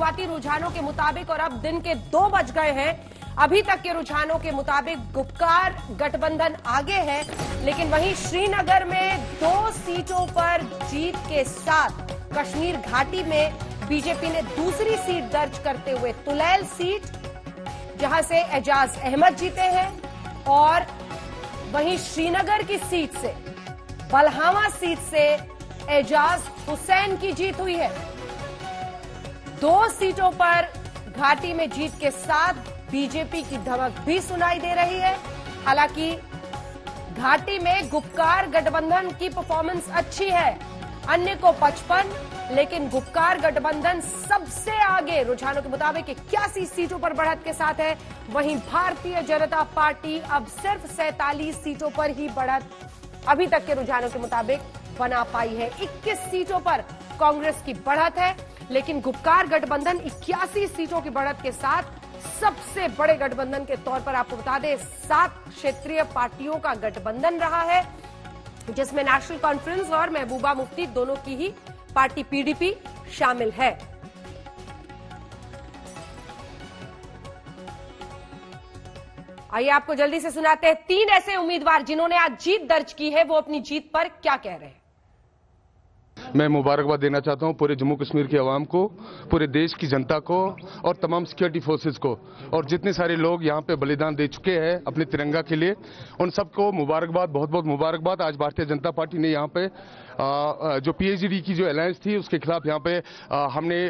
शुरुआती रुझानों के मुताबिक और अब दिन के 2 बज गए हैं, अभी तक के रुझानों के मुताबिक गुपकार गठबंधन आगे है। लेकिन वहीं श्रीनगर में 2 सीटों पर जीत के साथ कश्मीर घाटी में बीजेपी ने दूसरी सीट दर्ज करते हुए तुलैल सीट, जहां से एजाज अहमद जीते हैं, और वहीं श्रीनगर की सीट से, बलहावा सीट से एजाज हुसैन की जीत हुई है। 2 सीटों पर घाटी में जीत के साथ बीजेपी की धमक भी सुनाई दे रही है। हालांकि घाटी में गुपकार गठबंधन की परफॉर्मेंस अच्छी है, अन्य को 55, लेकिन गुपकार गठबंधन सबसे आगे रुझानों के मुताबिक 81 सीटों पर बढ़त के साथ है। वहीं भारतीय जनता पार्टी अब सिर्फ 47 सीटों पर ही बढ़त अभी तक के रुझानों के मुताबिक बना पाई है। 21 सीटों पर कांग्रेस की बढ़त है, लेकिन गुपकार गठबंधन 81 सीटों की बढ़त के साथ सबसे बड़े गठबंधन के तौर पर, आपको बता दें, 7 क्षेत्रीय पार्टियों का गठबंधन रहा है, जिसमें नेशनल कॉन्फ्रेंस और महबूबा मुफ्ती दोनों की ही पार्टी पीडीपी शामिल है। आइए आपको जल्दी से सुनाते हैं 3 ऐसे उम्मीदवार जिन्होंने आज जीत दर्ज की है, वो अपनी जीत पर क्या कह रहे हैं। मैं मुबारकबाद देना चाहता हूं पूरे जम्मू कश्मीर की आवाम को, पूरे देश की जनता को और तमाम सिक्योरिटी फोर्सेस को, और जितने सारे लोग यहां पे बलिदान दे चुके हैं अपने तिरंगा के लिए, उन सबको मुबारकबाद, बहुत बहुत मुबारकबाद। आज भारतीय जनता पार्टी ने यहां पे जो पीएचडी की जो अलायंस थी उसके खिलाफ यहां पे हमने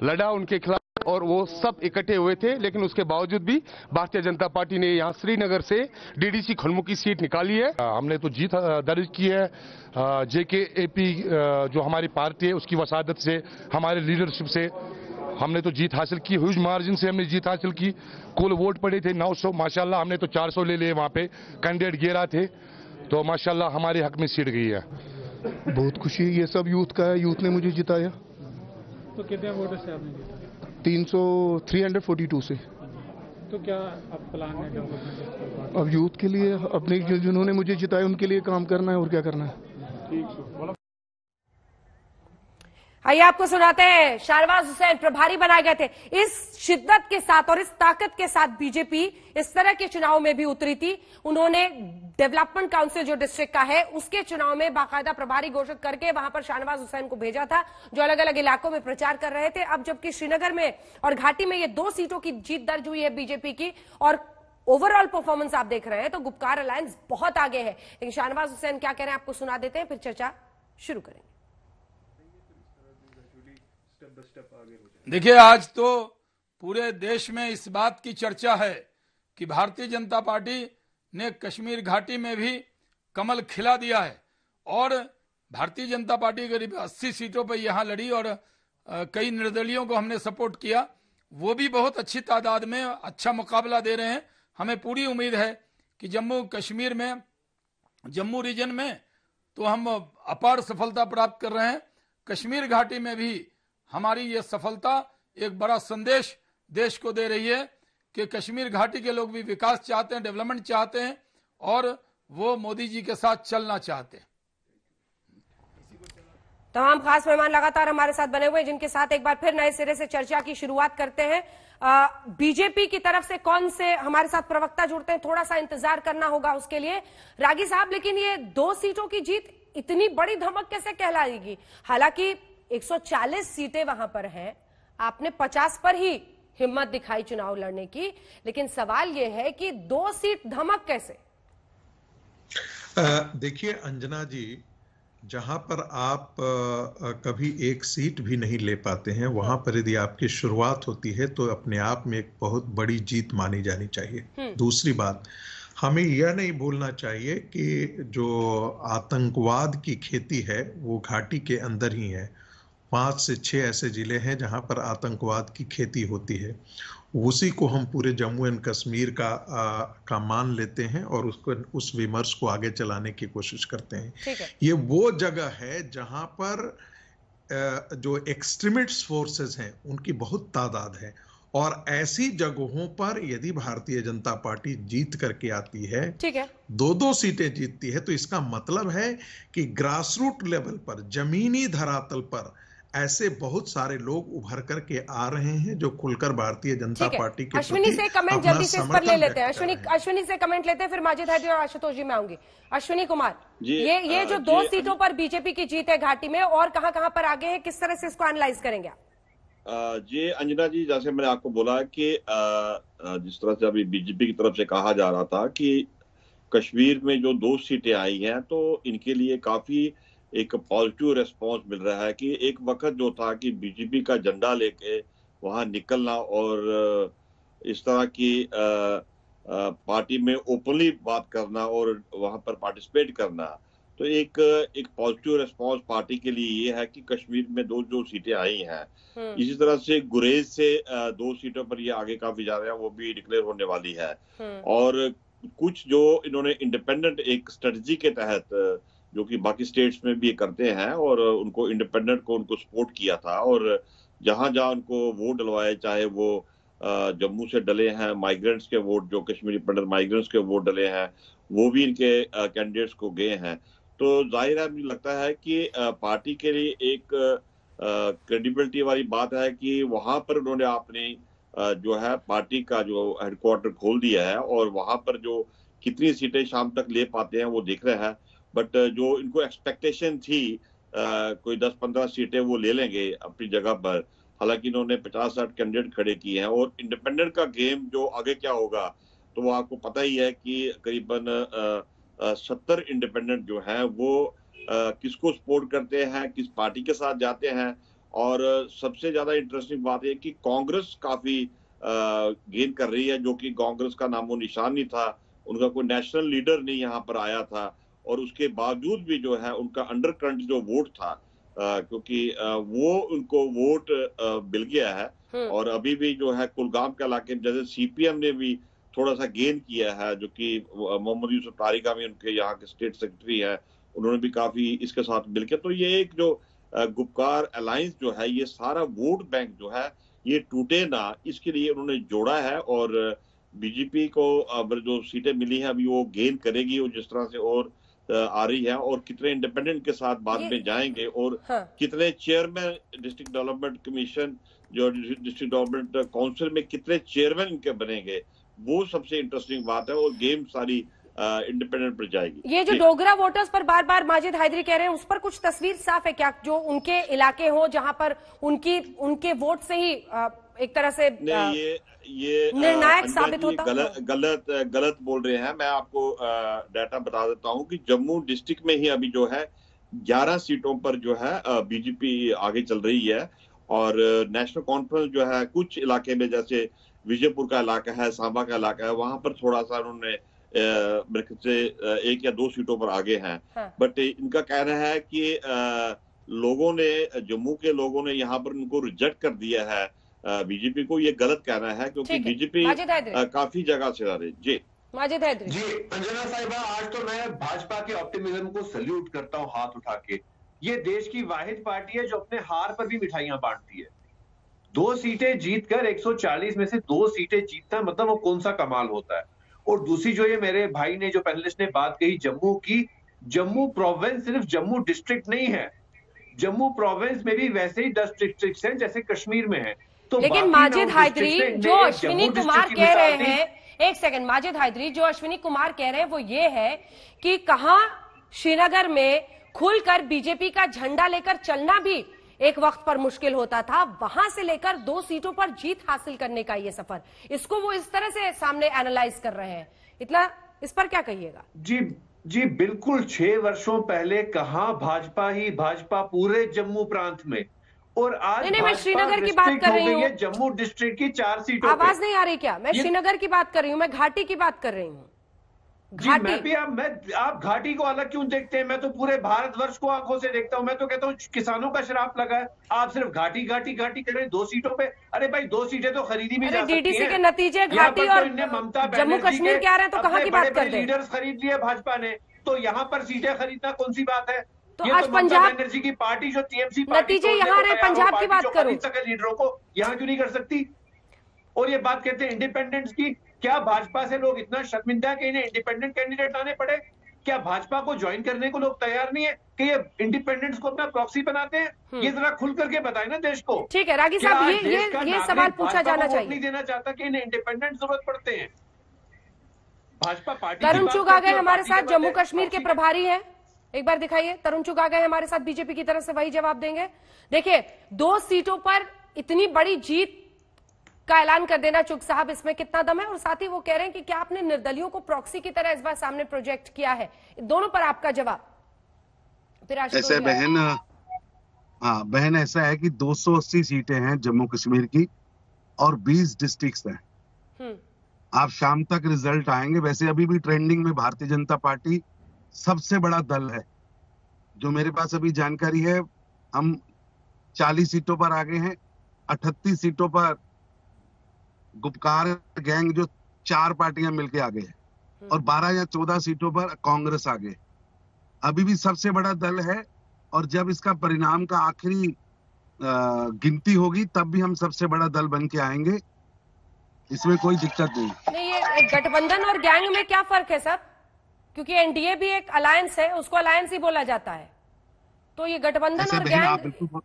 लड़ा, उनके खिलाफ, और वो सब इकट्ठे हुए थे, लेकिन उसके बावजूद भी भारतीय जनता पार्टी ने यहां श्रीनगर से डीडीसी खलमू की सीट निकाली है। हमने तो जीत दर्ज की है। जेकेएपी जो हमारी पार्टी है उसकी वसादत से, हमारे लीडरशिप से हमने तो जीत हासिल की, ह्यूज मार्जिन से हमने जीत हासिल की। कुल वोट पड़े थे 900, माशाल्लाह हमने तो 400 ले लिए, वहां पे कैंडिडेट 11 थे, तो माशाल्लाह हमारे हक में सीट गई है। बहुत खुशी, ये सब यूथ का है, यूथ ने मुझे जिताया। तो कितने वोटों से आपने जीता? 342 से। तो क्या अब प्लान है डेवलपमेंट? अब यूथ के लिए, अपने जिन्होंने मुझे जिताया उनके लिए काम करना है, और क्या करना है। आइए आपको सुनाते हैं, शाहनवाज हुसैन प्रभारी बनाए गए थे। इस शिद्दत के साथ और इस ताकत के साथ बीजेपी इस तरह के चुनाव में भी उतरी थी। उन्होंने डेवलपमेंट काउंसिल जो डिस्ट्रिक्ट का है उसके चुनाव में बाकायदा प्रभारी घोषित करके वहां पर शाहनवाज हुसैन को भेजा था, जो अलग अलग इलाकों में प्रचार कर रहे थे। अब जबकि श्रीनगर में और घाटी में ये 2 सीटों की जीत दर्ज हुई है बीजेपी की, और ओवरऑल परफॉर्मेंस आप देख रहे हैं तो गुपकार अलायंस बहुत आगे है। लेकिन शाहनवाज हुसैन क्या कह रहे हैं आपको सुना देते हैं, फिर चर्चा शुरू करेंगे। देखिए, आज तो पूरे देश में इस बात की चर्चा है कि भारतीय जनता पार्टी ने कश्मीर घाटी में भी कमल खिला दिया है, और भारतीय जनता पार्टी करीब 80 सीटों पर यहां लड़ी, और कई निर्दलियों को हमने सपोर्ट किया, वो भी बहुत अच्छी तादाद में अच्छा मुकाबला दे रहे हैं। हमें पूरी उम्मीद है कि जम्मू कश्मीर में, जम्मू रीजन में तो हम अपार सफलता प्राप्त कर रहे हैं। कश्मीर घाटी में भी हमारी ये सफलता एक बड़ा संदेश देश को दे रही है कि कश्मीर घाटी के लोग भी विकास चाहते हैं, डेवलपमेंट चाहते हैं, और वो मोदी जी के साथ चलना चाहते हैं। तमाम खास मेहमान लगातार हमारे साथ बने हुए हैं, जिनके साथ एक बार फिर नए सिरे से चर्चा की शुरुआत करते हैं। बीजेपी की तरफ से कौन से हमारे साथ प्रवक्ता जुड़ते हैं, थोड़ा सा इंतजार करना होगा उसके लिए, रागी साहब। लेकिन ये 2 सीटों की जीत इतनी बड़ी धमक कैसे कहलाएगी? हालांकि 140 सीटें वहां पर हैं, आपने 50 पर ही हिम्मत दिखाई चुनाव लड़ने की, लेकिन सवाल यह है कि 2 सीट धमक कैसे? देखिए अंजना जी, जहां पर आप कभी एक सीट भी नहीं ले पाते हैं, वहां पर यदि आपकी शुरुआत होती है तो अपने आप में एक बहुत बड़ी जीत मानी जानी चाहिए। दूसरी बात, हमें यह नहीं भूलना चाहिए कि जो आतंकवाद की खेती है वो घाटी के अंदर ही है। 5 से 6 ऐसे जिले हैं जहां पर आतंकवाद की खेती होती है। उसी को हम पूरे जम्मू एंड कश्मीर का मान लेते हैं और उसको, उस विमर्श को आगे चलाने की कोशिश करते हैं। ये वो जगह है जहां पर जो एक्सट्रीमिस्ट फोर्सेस हैं उनकी बहुत तादाद है, और ऐसी जगहों पर यदि भारतीय जनता पार्टी जीत करके आती है, 2-2 सीटें जीतती है, तो इसका मतलब है कि ग्रासरूट लेवल पर, जमीनी धरातल पर ऐसे बहुत सारे लोग उभर करके आ रहे हैं जो खुलकर भारतीय जनता पार्टी के अश्विनी से कमेंट अपना जल्दी से इस पर समर्थन ले लेते हैं। व्यक्त कर रहे हैं। अश्विनी से कमेंट लेते हैं, फिर माजिद हैदरी और आशुतोष जी में आऊंगी। अश्विनी कुमार, ये जो जी, 2 सीटों पर बीजेपी की जीत है घाटी में, और कहां पर आगे है, किस तरह से इसको एनालाइज करेंगे आप? जी अंजना जी, जैसे मैंने आपको बोला कि जिस तरह से अभी बीजेपी की तरफ से कहा जा रहा था कि कश्मीर में जो 2 सीटें आई हैं तो इनके लिए काफी एक पॉजिटिव रेस्पॉन्स मिल रहा है कि एक वक्त जो था कि बीजेपी का झंडा लेके वहां निकलना और इस तरह की पार्टी में ओपनली बात करना और वहां पर पार्टिसिपेट करना, तो एक पॉजिटिव रिस्पांस पार्टी के लिए ये है कि कश्मीर में 2 सीटें आई हैं। इसी तरह से गुरेज से 2 सीटों पर ये आगे काफी जा रहे हैं, वो भी डिक्लेयर होने वाली है। और कुछ जो इन्होंने इंडिपेंडेंट एक स्ट्रेटजी के तहत जो कि बाकी स्टेट्स में भी करते हैं और उनको इंडिपेंडेंट को उनको सपोर्ट किया था, और जहां जहां उनको वोट डलवाए, चाहे वो जम्मू से डले हैं माइग्रेंट्स के वोट, जो कश्मीरी पंडित माइग्रेंट्स के वोट डले हैं, वो भी इनके कैंडिडेट्स को गए हैं। तो जाहिर है मुझे लगता है कि पार्टी के लिए एक क्रेडिबिलिटी वाली बात है कि वहां पर उन्होंने अपनी जो है पार्टी का जो हेडक्वार्टर खोल दिया है, और वहां पर जो कितनी सीटें शाम तक ले पाते हैं वो देख रहे हैं। बट जो इनको एक्सपेक्टेशन थी कोई 10-15 सीटें वो ले लेंगे अपनी जगह पर, हालांकि इन्होंने 50-60 कैंडिडेट खड़े किए हैं। और इंडिपेंडेंट का गेम जो आगे क्या होगा तो वो आपको पता ही है कि करीबन 70 इंडिपेंडेंट जो है वो किसको सपोर्ट करते हैं, किस पार्टी के साथ जाते हैं। और सबसे ज्यादा इंटरेस्टिंग बात है कि कांग्रेस काफी गेन कर रही है, जो कि कांग्रेस का नामो निशान नहीं था, उनका कोई नेशनल लीडर नहीं यहाँ पर आया था, और उसके बावजूद भी जो है उनका अंडरकरंट जो वोट था, क्योंकि वो उनको वोट मिल गया है। और अभी भी जो है कुलगाम के इलाके में जैसे सीपीएम ने भी थोड़ा सा गेन किया है, जो कि मोहम्मद यूसुफ तारिका भी उनके यहाँ के स्टेट सेक्रेटरी है, उन्होंने भी काफी इसके साथ मिलकर, तो ये एक जो गुपकार अलायंस जो है, ये सारा वोट बैंक जो है ये टूटे ना, इसके लिए उन्होंने जोड़ा है। और बीजेपी को अब जो सीटें मिली हैं अभी वो गेन करेगी, और जिस तरह से और आ रही है, और कितने इंडिपेंडेंट के साथ बाद में जाएंगे, और कितने चेयरमैन डिस्ट्रिक्ट डेवलपमेंट कमीशन जो डिस्ट्रिक्ट डेवलपमेंट काउंसिल में कितने चेयरमैन इनके बनेंगे, वो सबसे इंटरेस्टिंग बात है। और गेम सारी इंडिपेंडेंट पर जाएगी। ये जो डोगरा वोटर्स पर बार बार माजिद हैदरी कह रहे हैं, उस पर कुछ तस्वीर साफ है क्या, जो उनके इलाके हो जहां पर उनके वोट से ही एक तरह से नहीं, ये निर्णायक साबित होता? गलत बोल रहे हैं। मैं आपको डाटा बता देता हूं कि जम्मू डिस्ट्रिक्ट में ही अभी जो है 11 सीटों पर जो है बीजेपी आगे चल रही है। और नेशनल कॉन्फ्रेंस जो है कुछ इलाके में, जैसे विजयपुर का इलाका है, सांबा का इलाका है, वहां पर थोड़ा सा उन्होंने मेरे ख्याल से 1 या 2 सीटों पर आगे हैं। बट इनका कहना है कि लोगों ने, जम्मू के लोगों ने यहाँ पर उनको रिजेक्ट कर दिया है बीजेपी को। ये गलत कहना है, क्योंकि बीजेपी काफी जगह से आ रही। जी माजिद हैदरी जी, अंजना साहिबा, आज तो मैं भाजपा के ऑप्टिमिज्म को सल्यूट करता हूँ हाथ उठा के। ये देश की वाहिद पार्टी है जो अपने हार पर भी मिठाइयां बांटती है। 2 सीटें जीतकर 140 में से 2 सीटें जीतना मतलब वो कौन सा कमाल होता है। और दूसरी जो ये मेरे भाई ने, जो पैनलिस्ट ने बात कही जम्मू की, जम्मू प्रोविंस सिर्फ जम्मू डिस्ट्रिक्ट नहीं है, जम्मू प्रोविंस में भी वैसे ही 10 डिस्ट्रिक्ट हैं जैसे कश्मीर में है। तो लेकिन माजिद हैदरी जो अश्विनी कुमार कह रहे हैं, एक सेकंड, माजिद हैदरी जो अश्विनी कुमार कह रहे हैं वो ये है कि कहां श्रीनगर में खुलकर बीजेपी का झंडा लेकर चलना भी एक वक्त पर मुश्किल होता था, वहां से लेकर 2 सीटों पर जीत हासिल करने का ये सफर, इसको वो इस तरह से सामने एनालाइज कर रहे हैं। इतना इस पर क्या कहिएगा? जी बिल्कुल। 6 वर्षों पहले कहां भाजपा पूरे जम्मू प्रांत में, और आज नहीं, मैं श्रीनगर की बात कर रही हूँ। जम्मू डिस्ट्रिक्ट की 4 सीटों। आवाज नहीं आ रही क्या? मैं श्रीनगर की बात कर रही हूँ, मैं घाटी की बात कर रही हूँ। आप घाटी को अलग क्यों देखते हैं? मैं तो पूरे भारतवर्ष को आंखों से देखता हूं। मैं तो कहता हूं किसानों का श्राप लगा है। आप सिर्फ घाटी करें 2 सीटों पे। अरे भाई 2 सीटें तो खरीदी भी जा सकती हैं। डीडीसी के नतीजे घाटी और जम्मू कश्मीर के आ रहे हैं, तो कहां की बात करते हैं? लीडर्स खरीद लिए भाजपा ने, तो यहाँ पर सीटें खरीदना कौन सी बात है? तो आज पंजाब एनर्जी की पार्टी जो टीएमसी नतीजे यहाँ रहे, पंजाब की बात करूं, लीडरों को यहाँ क्यों नहीं कर सकती? और ये बात कहते हैं इंडिपेंडेंट्स की। क्या भाजपा से लोग इतना शर्मिंदा है कि इन्हें इंडिपेंडेंट कैंडिडेट लाने पड़े? क्या भाजपा को ज्वाइन करने को लोग तैयार नहीं है कि ये इंडिपेंडेंट्स को अपना प्रॉक्सी बनाते हैं? ये जरा खुल करके बताए ना देश को। ठीक है रागी साहब, ये सवाल पूछा जाना चाहिए। नहीं देना चाहता कि इन्हें इंडिपेंडेंट जरूरत पड़ते हैं। भाजपा पार्टी तरुण चुग आ गए हमारे साथ, जम्मू कश्मीर के प्रभारी हैं। एक बार दिखाइए, तरुण चुग आ गए हमारे साथ, बीजेपी की तरफ से वही जवाब देंगे। देखिए 2 सीटों पर इतनी बड़ी जीत का ऐलान कर देना चुग साहब, इसमें कितना दम है? और साथ ही वो कह रहे हैं कि क्या आपने निर्दलियों को प्रॉक्सी की तरह इस बार सामने प्रोजेक्ट किया है? दोनों पर आपका जवाब। फिर ऐसे बहन ऐसा है कि 280 सीटें हैं जम्मू कश्मीर की और 20 डिस्ट्रिक्ट्स हैं। आप शाम तक रिजल्ट आएंगे। वैसे अभी भी ट्रेंडिंग में भारतीय जनता पार्टी सबसे बड़ा दल है। जो मेरे पास अभी जानकारी है, हम 40 सीटों पर आगे हैं। 38 सीटों पर गुपकार गैंग जो 4 पार्टियां मिलके आगे हैं और 12 या 14 सीटों पर कांग्रेस आगे। अभी भी सबसे बड़ा दल है और जब इसका परिणाम का आखिरी गिनती होगी तब भी हम सबसे बड़ा दल बन के आएंगे। इसमें कोई दिक्कत नहीं। ये गठबंधन और गैंग में क्या फर्क है सर? क्योंकि एनडीए भी एक अलायंस है, उसको अलायंस ही बोला जाता है। तो ये गठबंधन और गैंग।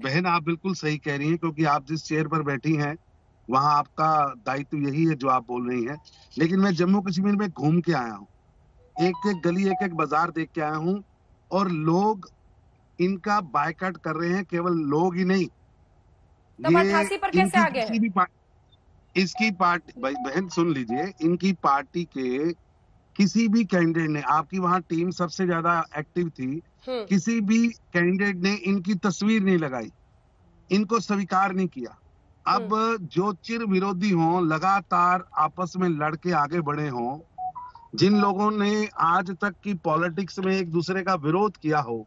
बहन आप बिल्कुल सही कह रही हैं, क्योंकि आप जिस चेयर पर बैठी हैं वहां आपका दायित्व यही है जो आप बोल रही हैं। लेकिन मैं जम्मू कश्मीर में घूम के आया हूँ, एक एक गली एक एक बाजार देख के आया हूँ और लोग इनका बायकॉट कर रहे हैं। केवल लोग ही नहीं, ये पर कैसे आगे है? इसकी पार्टी, बहन सुन लीजिए, इनकी पार्टी के किसी भी कैंडिडेट ने, आपकी वहां टीम सबसे ज्यादा एक्टिव थी, किसी भी कैंडिडेट ने इनकी तस्वीर नहीं लगाई, इनको स्वीकार नहीं किया। अब जो चिर विरोधी हों, लगातार आपस में लड़के आगे बढ़े हों, जिन लोगों ने आज तक की पॉलिटिक्स में एक दूसरे का विरोध किया हो,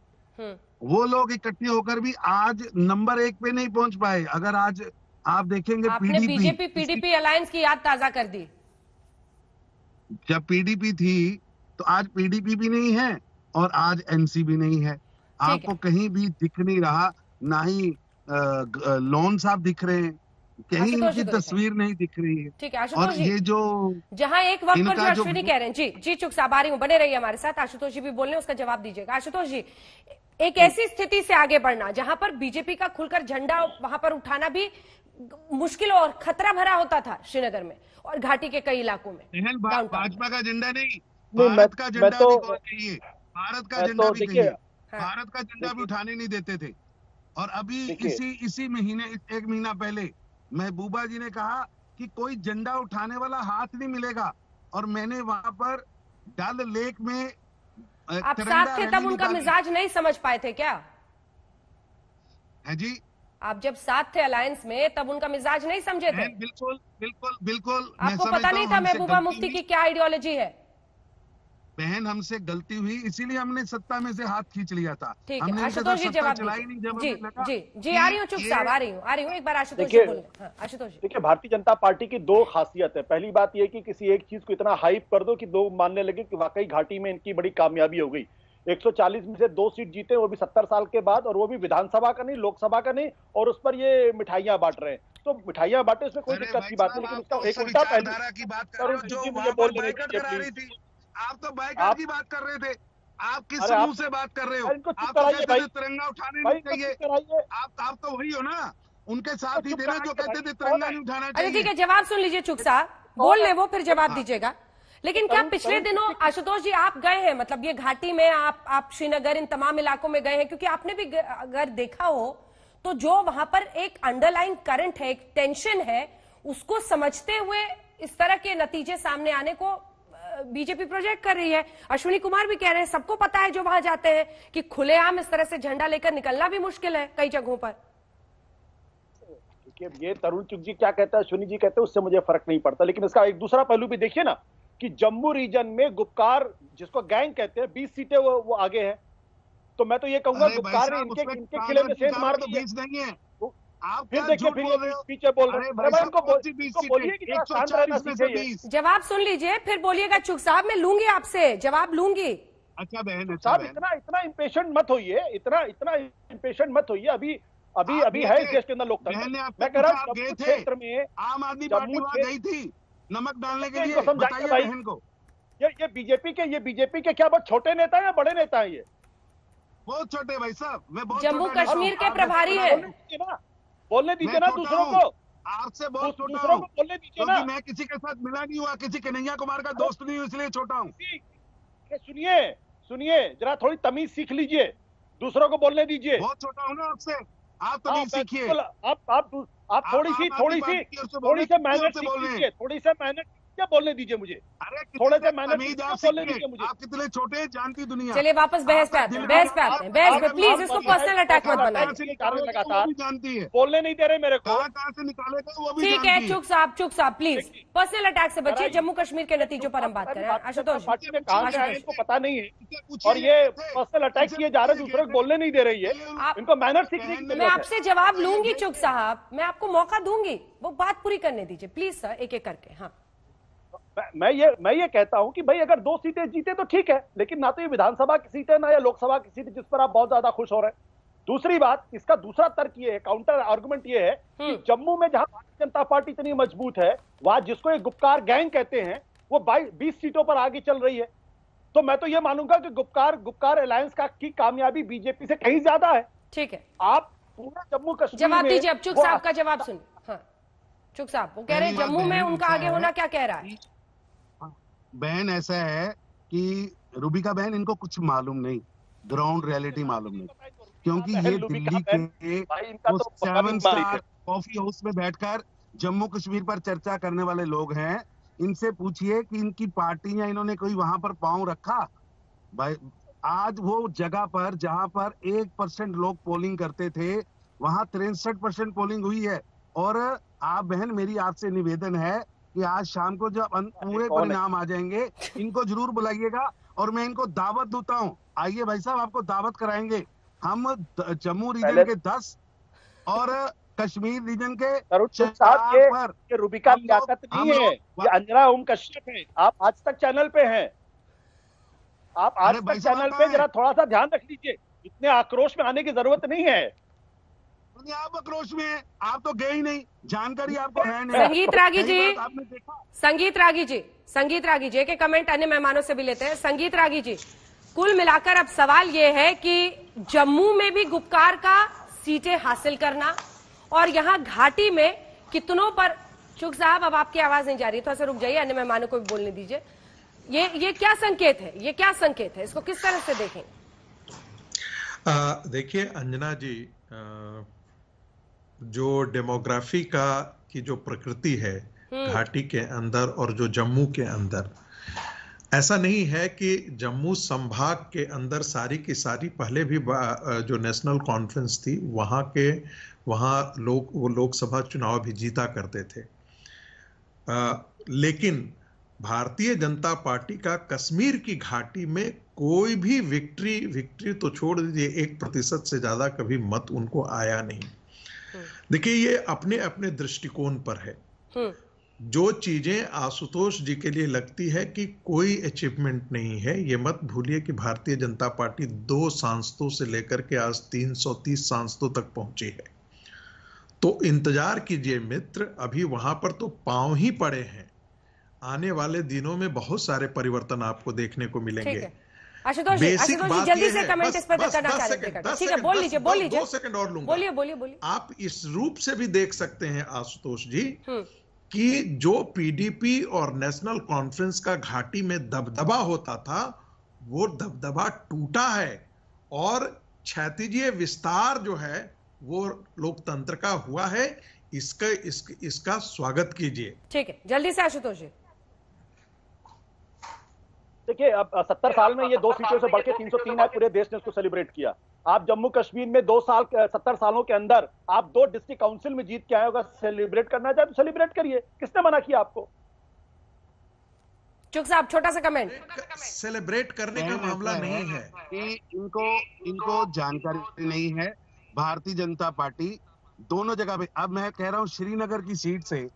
वो लोग इकट्ठे होकर भी आज नंबर 1 पे नहीं पहुंच पाए। अगर आज आप देखेंगे, आपने बीजेपी पीडीपी अलायंस की याद ताजा कर दी। जब पीडीपी थी तो आज पीडीपी भी नहीं है और आज एनसी भी नहीं है। आपको कहीं भी दिख नहीं रहा, ना ही लोन साहब दिख रहे हैं, कहीं इनकी तस्वीर नहीं दिख रही है। ठीक है आशुतोष जी, ये जो जहां एक वक्त पर जो अश्विनी कह रहे हैं, जी चुग साहब आ रही हूँ, बने रहिए हमारे साथ। आशुतोष जी भी बोल रहे हैं, उसका जवाब दीजिएगा। आशुतोष जी, एक ऐसी स्थिति से आगे बढ़ना जहां पर बीजेपी का खुलकर झंडा वहां पर उठाना भी मुश्किल और खतरा भरा होता था श्रीनगर में और घाटी के कई इलाकों में। भाजपा का झंडा नहीं, भारत का झंडा भी होना चाहिए। भारत का झंडा भी कहिए, भारत का झंडा भी उठाने नहीं देते थे। और अभी इसी महीने, 1 महीना पहले महबूबा जी ने कहा कि कोई झंडा उठाने वाला हाथ नहीं मिलेगा, और मैंने वहां पर डल लेक में आप साथ थे तब उनका मिजाज नहीं समझ पाए थे क्या? है जी, आप जब साथ थे अलायंस में तब उनका मिजाज नहीं समझे थे? बिल्कुल बिल्कुल बिल्कुल। आपको पता नहीं था महबूबा मुफ्ती की क्या आइडियोलॉजी है? बहन हमसे गलती हुई, इसीलिए हमने सत्ता में से हाथ खींच लिया था। ठीक है आशुतोष जी, जवाब जी आ रही हूँ चुग साहब, आ रही हूँ एक बार आशुतोष जी बोले। आशुतोष जी, देखिए भारतीय जनता पार्टी की 2 खासियत है। पहली बात यह कि किसी एक चीज को इतना हाइप कर दो कि लोग मानने लगे कि वाकई घाटी में इनकी बड़ी कामयाबी हो गई। 140 में से 2 सीट जीते, वो भी 70 साल के बाद, और वो भी विधानसभा का नहीं, लोकसभा का नहीं, और उस पर ये मिठाइयां बांट रहे हैं। तो मिठाइयां बांटे उसमें कोई दिक्कत की बात नहीं, लेकिन उसका एक उल्टा पहलू आप तो बाइकआउट की बात कर रहे थे। आप किस समूह से बात कर रहे हो? आप तो कहते थे तिरंगा उठाने नहीं चाहिए। आप तो वही हो ना, उनके साथ ही थे ना जो कहते थे तिरंगा नहीं उठाना चाहिए। ठीक है, जवाब सुन लीजिए चुग साहब, बोल ले वो, फिर जवाब दीजिएगा। लेकिन क्या पिछले दिनों आशुतोष जी आप गए हैं, मतलब ये घाटी में आप श्रीनगर, इन तमाम इलाकों में गए हैं? क्योंकि आपने भी अगर देखा हो तो जो वहां पर एक अंडरलाइन करंट है, एक टेंशन है, उसको समझते हुए इस तरह के नतीजे सामने आने को बीजेपी प्रोजेक्ट कर रही है। अश्विनी कुमार भी कह रहे हैं, सबको पता है जो वहां जाते हैं कि खुलेआम इस तरह से झंडा लेकर निकलना भी मुश्किल है कई जगहों पर। ये तरुण चुग जी क्या कहता है, अश्विनी जी कहते हैं, उससे मुझे फर्क नहीं पड़ता। लेकिन इसका एक दूसरा पहलू भी देखिए ना कि जम्मू रीजन में गुपकार, जिसको गैंग कहते हैं, 20 सीटें वो आगे हैं। तो मैं तो ये कहूंगा गुपकार ने इनके किले में सेंध मार दी है। फिर देखिए, फिर ये पीछे बोल रहे हैं। बोलिए कि शांत रहना सीखिए। जवाब सुन लीजिए फिर बोलिएगा चुग साहब, मैं लूंगी आपसे जवाब, लूंगी। अच्छा बहन साहब, इतना इम्पेशेंट मत होइए, इतना इम्पेशेंट मत होइए। अभी है इस देश के अंदर लोकतंत्र। मैं कह रहा हूँ क्षेत्र में आम आदमी पार्टी वहां गई थी नमक डालने के लिए, बताइए बहन को। ये बीजेपी के क्या बहुत छोटे नेता हैं या बड़े नेता हैं? ये बहुत छोटे भाई साहब, मैं बहुत जम्मू कश्मीर के प्रभारी हैं। बोलने दीजिए ना दूसरों को, आपसे बहुत छोटा दूसरों हूँ, को बोलने दीजिए ना। मैं किसी के साथ मिला नहीं हुआ, किसी कन्हैया कुमार का दोस्त नहीं हूँ, इसलिए छोटा हूँ। सुनिए जरा, थोड़ी तमीज सीख लीजिए, दूसरों को बोलने दीजिए। बहुत छोटा हूँ ना आपसे, आप तमीज सीखिए। आप थोड़ी सी मेहनत सीखिए, थोड़ी सी मेहनत क्या बोलने दीजिए मुझे। अरे थोड़े से मेहनत बोलने दीजिए मुझे। आप कितने छोटे हैं जानती दुनिया। चलिए वापस बहस पे आते हैं, बहस पे प्लीज इसको पर्सनल अटैक मत बनाइए। लगातार जानती है, बोलने नहीं दे रहे मेरे को। कहाँ से निकालेगा वो भी ठीक है, चुप साहब प्लीज पर्सनल अटैक से बचिए, जम्मू कश्मीर के नतीजों पर हम बात करें। आशुतोष पार्टी में कहाँ से आए इनको पता नहीं है, और ये पर्सनल अटैक किए जा रहे, दूसरे को बोलने नहीं दे रही है। इनको मैनर सीखने की। मैं आपसे जवाब लूंगी चुप साहब, मैं आपको मौका दूंगी, वो बात पूरी करने दीजिए प्लीज सर, एक एक करके। हाँ, मैं ये कहता हूं कि भाई अगर 2 सीटें जीते तो ठीक है, लेकिन ना तो ये विधानसभा की सीट है ना या लोकसभा की सीट जिस पर आप बहुत ज्यादा खुश हो रहे हैं। दूसरी बात, इसका दूसरा तर्क ये है, काउंटर आर्गुमेंट ये है कि जम्मू में जहां भारतीय जनता पार्टी इतनी मजबूत है, वहां जिसको एक गुपकार गैंग कहते हैं, वो 20 सीटों पर आगे चल रही है। तो मैं तो ये मानूंगा कि गुपकार अलायंस की कामयाबी बीजेपी से कहीं ज्यादा है। ठीक है, आप पूरे जम्मू कश्मीर जवाब दीजिए। अब चुक साहब का जवाब सुनिए। हाँ, चुक साहब वो कह रहे हैं जम्मू में उनका आगे होना क्या कह रहा है। बहन ऐसा है कि रूबिका बहन, इनको कुछ मालूम नहीं, ग्राउंड रियलिटी मालूम नहीं, क्योंकि ये दिल्ली के 7 स्टार कॉफी हाउस में बैठकर जम्मू कश्मीर पर चर्चा करने वाले लोग हैं। इनसे पूछिए कि इनकी पार्टी या इन्होंने कोई वहां पर पांव रखा। भाई आज वो जगह पर जहां पर 1% लोग पोलिंग करते थे, वहां 63% पोलिंग हुई है। और आप बहन, मेरी आपसे निवेदन है कि आज शाम को जब पूरे परिणाम आ जाएंगे, इनको जरूर बुलाइएगा और मैं इनको दावत देता हूँ। आइए भाई साहब, आपको दावत कराएंगे। हम जम्मू रीजन के 10 और कश्मीर रीजन के 4 पर। रूबिका लियाकत नहीं है, ये अंजना ओम कश्यप है। आप आज तक चैनल पे हैं, आप आज तक चैनल पे, जरा थोड़ा सा ध्यान रख लीजिए। इतने आक्रोश में आने की जरूरत नहीं है। आप आक्रोश में हैं, आप तो गए ही नहीं, जानकारी आपको है नहीं। संगीत रागी जी के कमेंट अन्य मेहमानों से भी लेते हैं। संगीत रागी जी, कुल मिलाकर अब सवाल ये है कि जम्मू में भी गुपकार का सीटें हासिल करना और यहाँ घाटी में कितनों पर। चुक साहब अब आपकी आवाज नहीं जा रही, थोड़ा सा रुक जाइए, अन्य मेहमानों को भी बोलने दीजिए। ये क्या संकेत है, ये क्या संकेत है, इसको किस तरह से देखें। देखिए अंजना जी, जो डेमोग्राफी की जो प्रकृति है घाटी के अंदर और जो जम्मू के अंदर, ऐसा नहीं है कि जम्मू संभाग के अंदर सारी की सारी, पहले भी जो नेशनल कॉन्फ्रेंस थी वहाँ वो लोकसभा चुनाव भी जीता करते थे। लेकिन भारतीय जनता पार्टी का कश्मीर की घाटी में कोई भी विक्ट्री तो छोड़ दीजिए, 1% से ज्यादा कभी मत उनको आया नहीं। देखिए, ये अपने अपने दृष्टिकोण पर है। जो चीजें आशुतोष जी के लिए लगती है कि कोई अचीवमेंट नहीं है, ये मत भूलिए कि भारतीय जनता पार्टी 2 सांसदों से लेकर के आज 330 सांसदों तक पहुंची है। तो इंतजार कीजिए मित्र, अभी वहां पर तो पांव ही पड़े हैं। आने वाले दिनों में बहुत सारे परिवर्तन आपको देखने को मिलेंगे। आशुतोष जी जल्दी से कमेंट इस पर करना चाहते हैं। ठीक है, बोल लीजिए 2 सेकंड और लूंगा। बोलिए। आप इस रूप से भी देख सकते हैं आशुतोष जी कि जो पीडीपी और नेशनल कॉन्फ्रेंस का घाटी में दबदबा होता था, वो दबदबा टूटा है और क्षैतिजीय विस्तार जो है वो लोकतंत्र का हुआ है। इसका स्वागत कीजिए। ठीक है, जल्दी से आशुतोष जी। देखिए, अब 70 साल में ये 2 सीटों से बढ़ के 303 है, पूरे देश ने उसको सेलिब्रेट किया। आप जम्मू कश्मीर में 70 सालों के अंदर आप 2 डिस्ट्रिक्ट काउंसिल में जीत के आए, अगर सेलिब्रेट करना चाहे तो सेलिब्रेट करिए, किसने मना किया आपको। चुक साहब छोटा सा कमेंट। सेलिब्रेट करने का मामला नहीं है कि इनको जानकारी नहीं है। भारतीय जनता पार्टी दोनों जगह पे, अब मैं कह रहा हूँ श्रीनगर की सीट से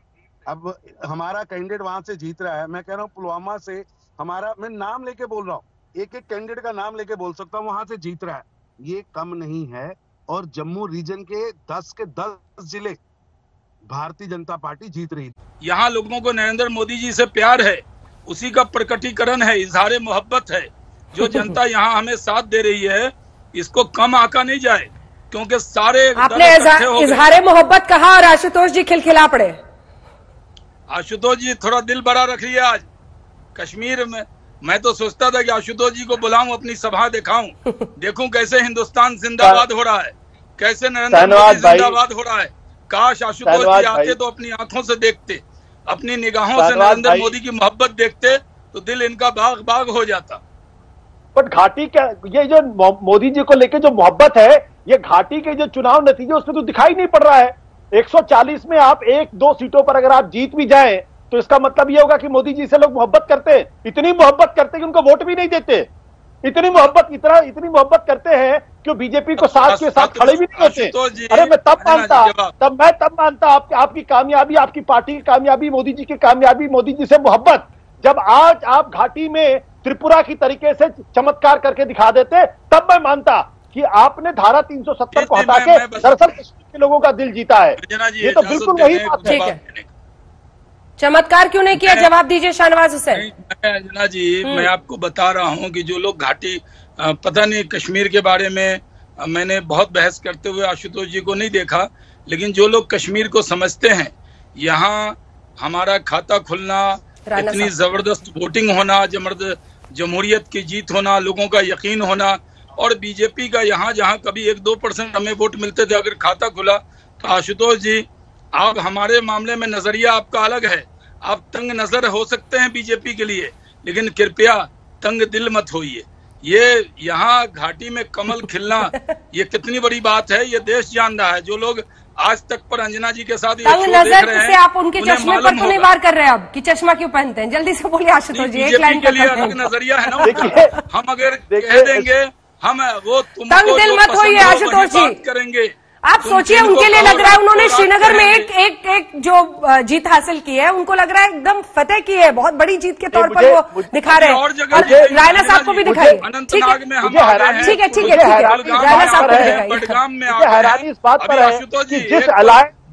अब हमारा कैंडिडेट वहां से जीत रहा है। मैं कह रहा हूँ पुलवामा से हमारा, मैं नाम लेके बोल रहा हूँ, एक कैंडिडेट का नाम लेके बोल सकता हूँ, वहां से जीत रहा है। ये कम नहीं है। और जम्मू रीजन के 10 के 10 जिले भारतीय जनता पार्टी जीत रही। यहाँ लोगों को नरेंद्र मोदी जी से प्यार है, उसी का प्रकटीकरण है, इजहार मोहब्बत है। जो जनता यहाँ हमें साथ दे रही है, इसको कम आका नहीं जाए, क्योंकि सारे आपने इजहार मोहब्बत कहा और आशुतोष जी खिलखिला पड़े। आशुतोष जी थोड़ा दिल बड़ा रखिए। आज कश्मीर में मैं तो सोचता था कि आशुतोष जी को बुलाऊं, अपनी सभा दिखाऊं, देखूं कैसे हिंदुस्तान जिंदाबाद हो रहा है, कैसे नरेंद्र मोदी जिंदाबाद हो रहा है। काश आशुतोष जी आते तो अपनी आंखों से देखते, अपनी निगाहों से नरेंद्र मोदी की मोहब्बत देखते, तो दिल इनका बाग बाग हो जाता। बट घाटी का ये जो मोदी जी को लेके जो मोहब्बत है, ये घाटी के जो चुनाव नतीजे उसमें तो दिखाई नहीं पड़ रहा है। 140 में आप 1-2 सीटों पर अगर आप जीत भी जाएं, तो इसका मतलब ये होगा कि मोदी जी से लोग मोहब्बत करते हैं, इतनी मोहब्बत करते हैं कि उनको वोट भी नहीं देते। इतनी मोहब्बत करते हैं कि बीजेपी को साथ के साथ खड़े भी नहीं होते। अरे मैं तब मानता आपकी कामयाबी, आपकी पार्टी की कामयाबी, मोदी जी की कामयाबी, मोदी जी से मोहब्बत, जब आज आप घाटी में त्रिपुरा की तरीके से चमत्कार करके दिखा देते, तब मैं मानता कि आपने धारा 370 को हटा के दरअसल कश्मीर के लोगों का दिल जीता है। ये तो बिल्कुल वही बात है। चमत्कार क्यों नहीं किया, जवाब दीजिए शाहनवाज हुसैन। अंजना जी, मैं आपको बता रहा हूं कि जो लोग घाटी, पता नहीं कश्मीर के बारे में मैंने बहुत बहस करते हुए आशुतोष जी को नहीं देखा, लेकिन जो लोग कश्मीर को समझते हैं, यहाँ हमारा खाता खुलना, इतनी जबरदस्त वोटिंग होना, जमहूरियत की जीत होना, लोगों का यकीन होना, और बीजेपी का यहाँ जहाँ कभी 1-2% हमें वोट मिलते थे, अगर खाता खुला तो आशुतोष जी, आप हमारे मामले में नजरिया आपका अलग है, आप तंग नजर हो सकते हैं बीजेपी के लिए, लेकिन कृपया तंग दिल मत होइए। ये यहाँ घाटी में कमल खिलना ये कितनी बड़ी बात है, ये देश जान रहा है। जो लोग आज तक पर अंजना जी के साथ ये शो देख रहे हैं, से आप उनके चश्मे पर तो नहीं वार कर रहे हैं अब कि चश्मा क्यों पहनते हैं। जल्दी से बोलिए आशुतोष जी, एक लाइन के लिए अलग नजरिया है ना। हम अगर कह देंगे हम वो तंग दिल मत होइए आशुतोष जी, करेंगे। आप सोचिए, उनके लिए लग रहा है उन्होंने श्रीनगर में एक जो जीत हासिल की है, उनको लग रहा है एकदम फतेह की है, बहुत बड़ी जीत के तौर पर वो दिखा रहे हैं। और रायना साहब को भी दिखाइए। अनंतनाग में हम ठीक है रायना साहब को दिखाइए। बडगाम में हैरानी इस बात पर है कि जिस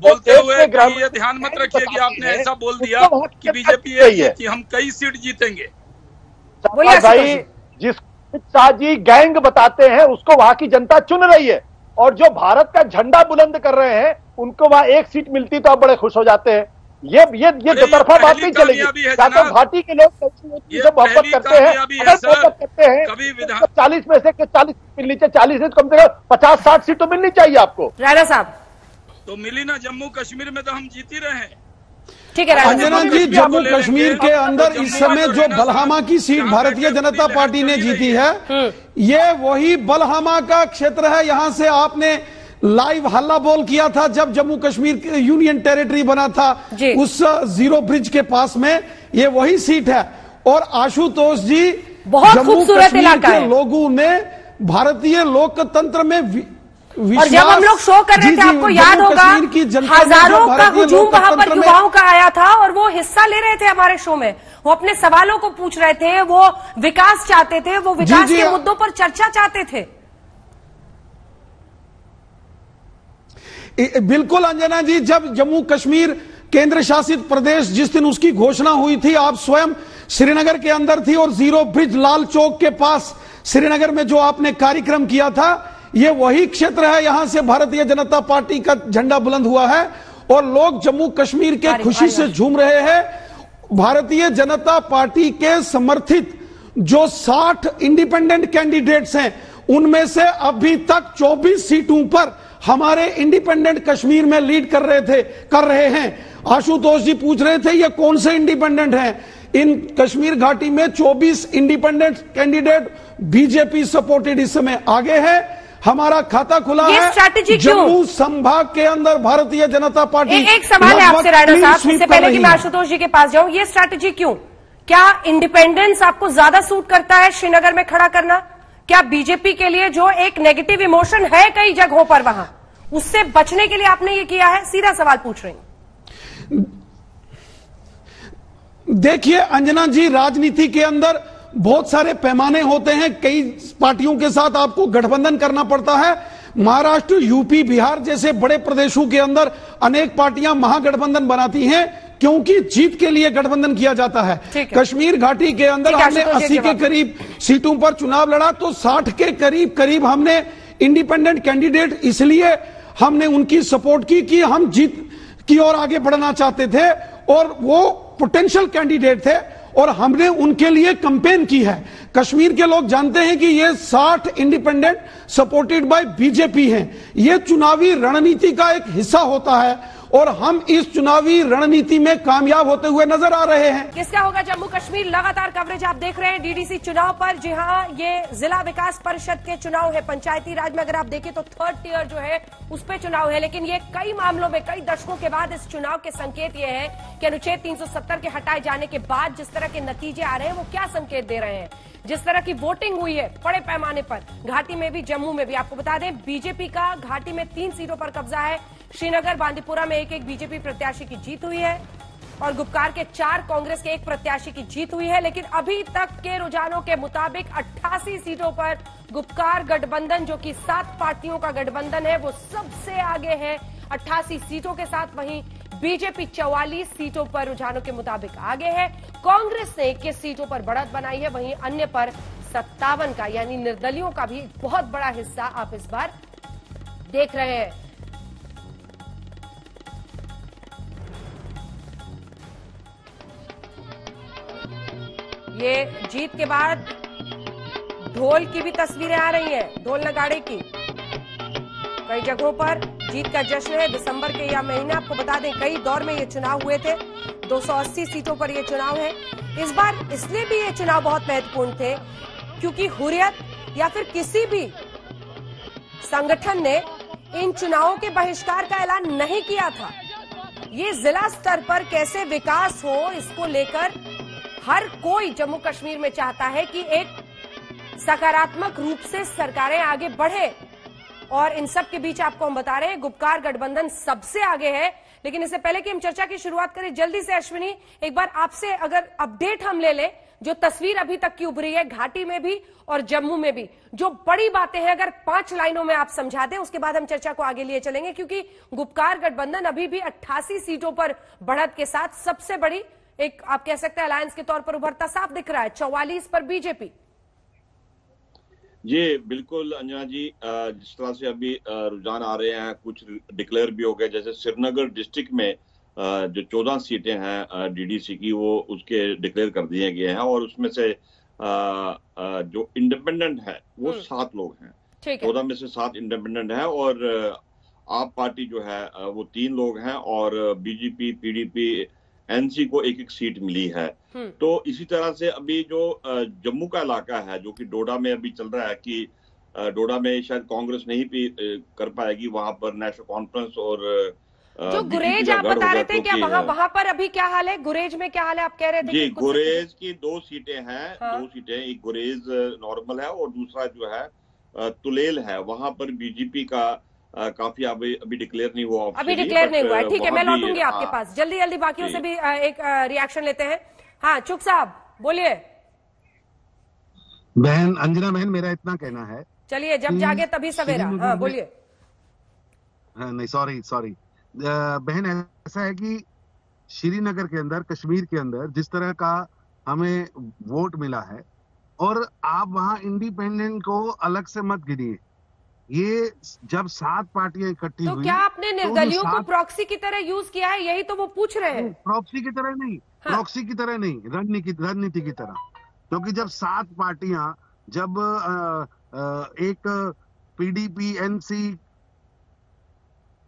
बोलते हुए ये ध्यान मत रखिए कि आपने ऐसा बोल दिया कि बीजेपी कि हम कई सीट जीतेंगे। भाई जिस शाह जी गैंग बताते हैं, उसको वहां की जनता चुन रही है, और जो भारत का झंडा बुलंद कर रहे हैं, उनको वहां एक सीट मिलती तो आप बड़े खुश हो जाते हैं। ये दोतरफा बात नहीं चलेगी। या तो घाटी के लोग मोहब्बत करते हैं, मोहब्बत करते हैं, 40 में से 40 मिलनी चाहिए, 40 से कम से कम 50-60 सीट तो मिलनी चाहिए आपको। राणा साहब तो मिली ना, जम्मू कश्मीर में तो हम जीत ही रहे हैं। ठीक है अंजना जी, जम्मू कश्मीर के अंदर इस समय जो बलहामा की सीट भारतीय जनता पार्टी ने जीती है, ये वही बलहामा का क्षेत्र है। यहां से आपने लाइव हल्ला बोल किया था जब जम्मू कश्मीर यूनियन टेरिटरी बना था, उस जीरो ब्रिज के पास में ये वही सीट है। और आशुतोष जी, बहुत खूबसूरत इलाका है। लोगों ने भारतीय लोकतंत्र में और जब हम लोग शो कर रहे थे, आपको याद होगा, हजारों का हुजूम वहां पर युवाओं का आया था और वो हिस्सा ले रहे थे हमारे शो में। वो अपने सवालों को पूछ रहे थे, वो विकास चाहते थे, वो विकास के मुद्दों पर चर्चा चाहते थे। बिल्कुल अंजना जी, जब जम्मू कश्मीर केंद्र शासित प्रदेश जिस दिन उसकी घोषणा हुई थी, आप स्वयं श्रीनगर के अंदर थी और जीरो ब्रिज लाल चौक के पास श्रीनगर में जो आपने कार्यक्रम किया था, ये वही क्षेत्र है। यहां से भारतीय जनता पार्टी का झंडा बुलंद हुआ है और लोग जम्मू कश्मीर के खुशी से झूम रहे हैं। भारतीय जनता पार्टी के समर्थित जो 60 इंडिपेंडेंट कैंडिडेट्स हैं, उनमें से अभी तक 24 सीटों पर हमारे इंडिपेंडेंट कश्मीर में लीड कर रहे हैं। आशुतोष जी पूछ रहे थे ये कौन से इंडिपेंडेंट हैं। इन कश्मीर घाटी में 24 इंडिपेंडेंट कैंडिडेट बीजेपी सपोर्टेड इस समय आगे है। हमारा खाता खुला है जम्मू संभाग के अंदर। भारतीय जनता पार्टी एक सवाल है आपसे राणा साहब, इससे पहले कि मैं आशुतोष जी के पास जाऊं, ये स्ट्रैटेजी क्यों? क्या इंडिपेंडेंस आपको ज्यादा सूट करता है श्रीनगर में खड़ा करना? क्या बीजेपी के लिए जो एक नेगेटिव इमोशन है कई जगहों पर, वहां उससे बचने के लिए आपने ये किया है? सीधा सवाल पूछ रही हूं। देखिए अंजना जी, राजनीति के अंदर बहुत सारे पैमाने होते हैं। कई पार्टियों के साथ आपको गठबंधन करना पड़ता है। महाराष्ट्र, यूपी, बिहार जैसे बड़े प्रदेशों के अंदर अनेक पार्टियां महागठबंधन बनाती हैं, क्योंकि जीत के लिए गठबंधन किया जाता है। कश्मीर घाटी के अंदर हमने 80 के करीब सीटों पर चुनाव लड़ा, तो 60 के करीब करीब हमने इंडिपेंडेंट कैंडिडेट इसलिए हमने उनकी सपोर्ट की कि हम जीत की ओर आगे बढ़ना चाहते थे और वो पोटेंशियल कैंडिडेट थे और हमने उनके लिए कैंपेन की है। कश्मीर के लोग जानते हैं कि ये 60 इंडिपेंडेंट सपोर्टेड बाय बीजेपी हैं। ये चुनावी रणनीति का एक हिस्सा होता है और हम इस चुनावी रणनीति में कामयाब होते हुए नजर आ रहे हैं। किसका होगा जम्मू कश्मीर, लगातार कवरेज आप देख रहे हैं डीडीसी चुनाव पर। जी हां, ये जिला विकास परिषद के चुनाव है। पंचायती राज में अगर आप देखें तो 3rd टियर जो है उस पर चुनाव है, लेकिन ये कई मामलों में कई दशकों के बाद इस चुनाव के संकेत ये है कि अनुच्छेद 370 के हटाए जाने के बाद जिस तरह के नतीजे आ रहे हैं वो क्या संकेत दे रहे हैं। जिस तरह की वोटिंग हुई है बड़े पैमाने पर घाटी में भी, जम्मू में भी। आपको बता दें बीजेपी का घाटी में 3 सीटों पर कब्जा है। श्रीनगर, बांदीपुरा में एक बीजेपी प्रत्याशी की जीत हुई है और गुपकार के 4 कांग्रेस के 1 प्रत्याशी की जीत हुई है। लेकिन अभी तक के रुझानों के मुताबिक 88 सीटों पर गुपकार गठबंधन, जो कि 7 पार्टियों का गठबंधन है, वो सबसे आगे है 88 सीटों के साथ। वहीं बीजेपी 44 सीटों पर रुझानों के मुताबिक आगे है। कांग्रेस ने 21 सीटों पर बढ़त बनाई है, वहीं अन्य पर 57 का, यानी निर्दलियों का भी बहुत बड़ा हिस्सा आप इस बार देख रहे हैं। ये जीत के बाद ढोल की भी तस्वीरें आ रही हैं, ढोल नगाड़े की। कई जगहों पर जीत का जश्न है। दिसंबर के यह महीना, आपको बता दें कई दौर में ये चुनाव हुए थे। 280 सीटों पर ये चुनाव है। इस बार इसलिए भी ये चुनाव बहुत महत्वपूर्ण थे क्योंकि हुर्रियत या फिर किसी भी संगठन ने इन चुनावों के बहिष्कार का ऐलान नहीं किया था। ये जिला स्तर पर कैसे विकास हो, इसको लेकर हर कोई जम्मू कश्मीर में चाहता है कि एक सकारात्मक रूप से सरकारें आगे बढ़े। और इन सब के बीच आपको हम बता रहे हैं गुपकार गठबंधन सबसे आगे है। लेकिन इससे पहले कि हम चर्चा की शुरुआत करें, जल्दी से अश्विनी एक बार आपसे अगर अपडेट हम ले लें, जो तस्वीर अभी तक की उभरी है घाटी में भी और जम्मू में भी, जो बड़ी बातें हैं, अगर 5 लाइनों में आप समझा दें, उसके बाद हम चर्चा को आगे लिए चलेंगे। क्योंकि गुपकार गठबंधन अभी भी 88 सीटों पर बढ़त के साथ सबसे बड़ी एक, आप कह सकते हैं, अलायंस के तौर पर उभरता साफ दिख रहा है। 44 पर बीजेपी। जी बिल्कुल अंजना जी, जिस तरह से अभी रुझान आ रहे हैं, कुछ डिक्लेयर भी हो गए। जैसे श्रीनगर डिस्ट्रिक्ट में जो 14 सीटें हैं डीडीसी की, वो उसके डिक्लेयर कर दिए गए हैं और उसमें से जो इंडिपेंडेंट है वो 7 लोग हैं। 14 में से 7 इंडिपेंडेंट है और आप पार्टी जो है वो 3 लोग हैं और बीजेपी, पीडीपी, एनसी को 1-1 सीट मिली है। तो इसी तरह से अभी जो जम्मू का इलाका है, जो कि डोडा में अभी चल रहा है कि डोडा में शायद कांग्रेस नहीं भी कर पाएगी, वहां पर नेशनल कॉन्फ्रेंस और जो गुरेज आप बता रहे थे, क्या वहां पर अभी क्या हाल है? गुरेज में क्या हाल है, आप कह रहे थे? जी, गुरेज की 2 सीटें हैं। 2 सीटें, एक गुरेज नॉर्मल है और दूसरा जो है तुलेल है। वहां पर बीजेपी का काफी अभी डिक्लेयर नहीं हुआ, अभी डिक्लेयर नहीं हुआ है। ठीक है, मैं लौटूंगी आपके पास जल्दी जल्दी, बाकियों से भी एक रिएक्शन लेते हैं। हाँ चुक साहब बोलिए। बहन अंजना बहन, मेरा इतना कहना है, चलिए जब जागे तभी सवेरा। हाँ बोलिए। नहीं सॉरी बहन, ऐसा है कि श्रीनगर के अंदर, कश्मीर के अंदर जिस तरह का हमें वोट मिला है, और आप वहां इंडिपेंडेंट को अलग से मत गिनिए। ये जब 7 पार्टियां इकट्ठी हुई, तो क्या आपने निर्दलियों को प्रॉक्सी की तरह यूज किया है? यही तो वो पूछ रहे हैं। प्रॉक्सी की तरह नहीं, हाँ। प्रॉक्सी की तरह नहीं, रणनीति की तरह। क्योंकि जब 7 पार्टियां, जब एक पीडीपी, एनसी,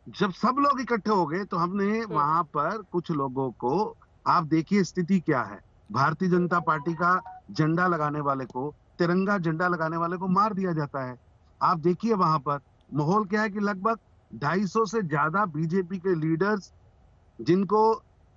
जब सब लोग इकट्ठे हो गए, तो हमने वहां पर कुछ लोगों को, आप देखिए स्थिति क्या है, भारतीय जनता पार्टी का झंडा लगाने वाले को, तिरंगा झंडा लगाने वाले को मार दिया जाता है। आप देखिए वहां पर माहौल क्या है कि लगभग 250 से ज्यादा बीजेपी के लीडर्स, जिनको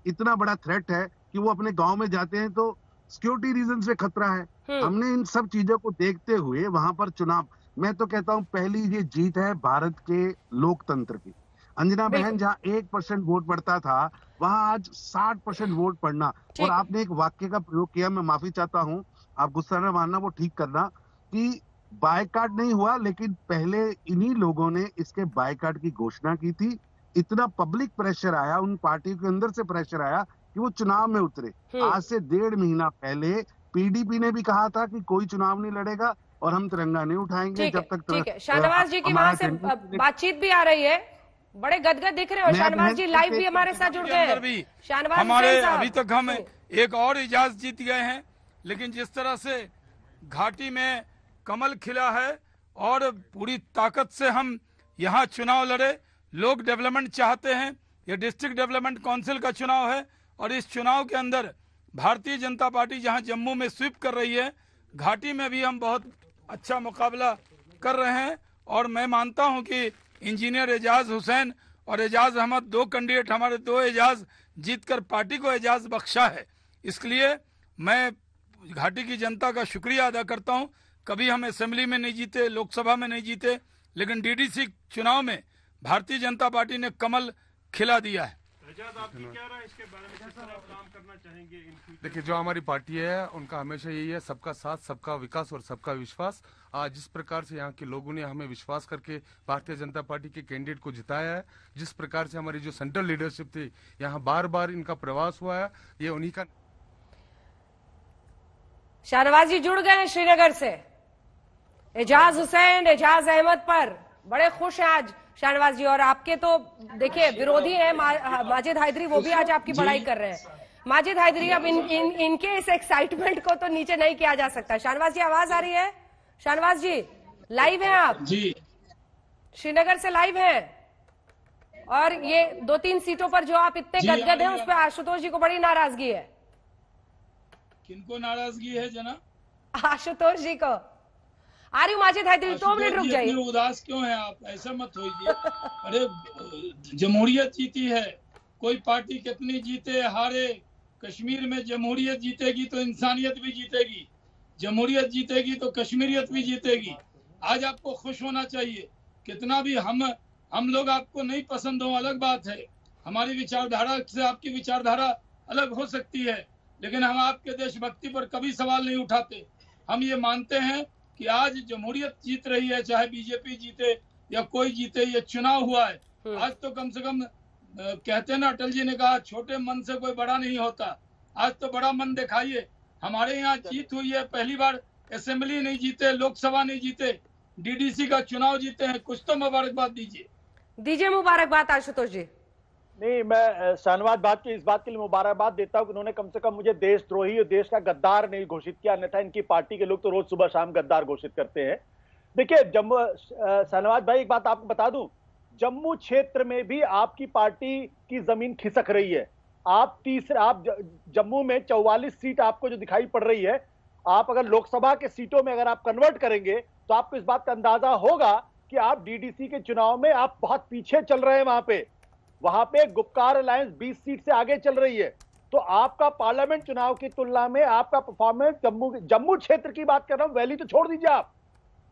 इतना बड़ा थ्रेट है कि वो अपने गांव में जाते हैं तो सिक्योरिटी रीजन से खतरा है। हमने इन सब चीजों को देखते हुए वहां पर चुनाव, मैं तो कहता हूं पहली ये जीत है भारत के लोकतंत्र की। अंजना बहन, जहां 1% वोट पड़ता था, वहां आज 60% वोट पड़ना। और आपने एक वाक्य का प्रयोग किया, मैं माफी चाहता हूं, आप गुस्सा न मानना, वो ठीक करना, कि बायकॉट नहीं हुआ, लेकिन पहले इन्हीं लोगों ने इसके बायकॉट की घोषणा की थी। इतना पब्लिक प्रेशर आया, उन पार्टियों के अंदर से प्रेशर आया कि वो चुनाव में उतरे। आज से 1.5 महीना पहले पीडीपी ने भी कहा था कि कोई चुनाव नहीं लड़ेगा और हम तिरंगा नहीं उठाएंगे जब तक। ठीक है, शाहनवाज जी की वहां से बातचीत भी आ रही है, बड़े गदगद दिख रहे हो शाहनवाज जी, लाइव भी हमारे साथ जुड़ गए हैं। शाहनवाज हमारे अभी तक हम एक और इजाज जीत गए हैं, लेकिन जिस तरह से घाटी में कमल खिला है और पूरी ताकत से हम यहाँ चुनाव लड़े, लोग डेवलपमेंट चाहते हैं। ये डिस्ट्रिक्ट डेवलपमेंट काउंसिल का चुनाव है और इस चुनाव के अंदर भारतीय जनता पार्टी जहां जम्मू में स्वीप कर रही है, घाटी में भी हम बहुत अच्छा मुकाबला कर रहे हैं। और मैं मानता हूं कि इंजीनियर एजाज हुसैन और एजाज अहमद, 2 कैंडिडेट हमारे, 2 एजाज जीतकर पार्टी को एजाज बख्शा है। इसलिए मैं घाटी की जनता का शुक्रिया अदा करता हूं। कभी हम असेंबली में नहीं जीते, लोकसभा में नहीं जीते, लेकिन डीडीसी चुनाव में भारतीय जनता पार्टी ने कमल खिला दिया है। देखिए, जो हमारी पार्टी है उनका हमेशा यही है, सबका साथ, सबका विकास और सबका विश्वास। आज जिस प्रकार से यहाँ के लोगों ने हमें विश्वास करके भारतीय जनता पार्टी के कैंडिडेट को जिताया है, जिस प्रकार से हमारी जो सेंट्रल लीडरशिप थी यहाँ बार बार इनका प्रवास हुआ है, ये उन्हीं का। शाहनवाज जी जुड़ गए हैं श्रीनगर से, एजाज हुसैन, एजाज अहमद पर बड़े खुश हैं आज शाहनवाज जी। और आपके तो देखिए विरोधी हैं माजिद हैदरी, वो भी आज आपकी बड़ाई कर रहे हैं। माजिद हैदरी, अब इनके इस एक्साइटमेंट को तो नीचे नहीं किया जा सकता। शाहनवाज जी आवाज आ रही है? शाहनवाज जी लाइव हैं आप जी, श्रीनगर से लाइव हैं, और ये 2-3 सीटों पर जो आप इतने गदगद हैं उस पर आशुतोष जी को बड़ी नाराजगी है। किनको नाराजगी है जना? आशुतोष जी को। आ रही हूँ माजिद हैदरी, 2 मिनट रुक जाइए। उदास क्यों है आप? ऐसा मत होइए। अरे जमहूरियत जीती है, कोई पार्टी कितनी जीते हारे, कश्मीर में जमहूरियत जीतेगी तो इंसानियत भी जीतेगी, जमहूरियत जीतेगी तो कश्मीरियत भी जीतेगी। आज आपको खुश होना चाहिए। कितना भी हम लोग आपको नहीं पसंद हो अलग बात है, हमारी विचारधारा से आपकी विचारधारा अलग हो सकती है, लेकिन हम आपके देशभक्ति पर कभी सवाल नहीं उठाते। हम ये मानते हैं कि आज जमहूरियत जीत रही है, चाहे बीजेपी जीते या कोई जीते, ये चुनाव हुआ है। आज तो कम से कम कहते हैं ना, अटल जी ने कहा छोटे मन से कोई बड़ा नहीं होता। आज तो बड़ा मन दिखाइए। हमारे यहाँ जीत हुई है, पहली बार असेंबली नहीं जीते, लोकसभा नहीं जीते, डीडीसी का चुनाव जीते हैं। कुछ तो मुबारकबाद दीजिए मुबारकबाद आशुतोष जी। नहीं, मैं शाहनवाज इस बात के लिए मुबारकबाद देता हूं कि उन्होंने कम से कम मुझे देशद्रोही और देश का गद्दार नहीं घोषित किया, अन्यथा इनकी पार्टी के लोग तो रोज सुबह शाम गद्दार घोषित करते हैं। देखिए शाहनवाज भाई, एक बात आपको बता दूं, जम्मू क्षेत्र में भी आपकी पार्टी की जमीन खिसक रही है। आप जम्मू में 44 सीट आपको जो दिखाई पड़ रही है, आप अगर लोकसभा के सीटों में अगर आप कन्वर्ट करेंगे तो आपको इस बात का अंदाजा होगा कि आप डीडीसी के चुनाव में आप बहुत पीछे चल रहे हैं। वहां पे गुपकार अलायंस 20 सीट से आगे चल रही है। तो आपका पार्लियामेंट चुनाव की तुलना में आपका परफॉर्मेंस जम्मू क्षेत्र की बात कर रहा हूं, वैली तो छोड़ दीजिए आप,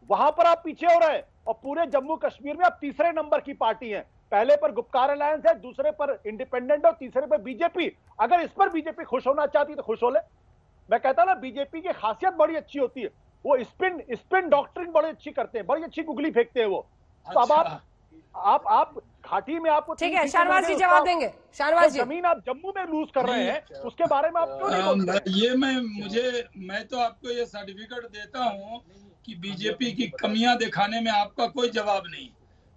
वहां पर आप पीछे हो रहे हैं। और पूरे जम्मू कश्मीर में आप तीसरे नंबर की पार्टी हैं। पहले पर गुपकार अलायंस है, दूसरे पर इंडिपेंडेंट और तीसरे पर बीजेपी। अगर इस पर बीजेपी खुश होना चाहती तो खुश हो ले। मैं कहता ना, बीजेपी की खासियत बड़ी अच्छी होती है, वो स्पिन डॉक्ट्रिन बड़ी अच्छी करते हैं, बड़ी अच्छी गुगली फेंकते हैं वो। तो अब आप घाटी में आपको ठीक है, शाहनवाज जी जवाब देंगे। शाहनवाज जी, जमीन आप जम्मू में लूज कर रहे हैं, उसके बारे में आप क्यों नहीं बोलते? ये मैं तो आपको ये सर्टिफिकेट देता हूँ कि बीजेपी की कमियां दिखाने में आपका कोई जवाब नहीं।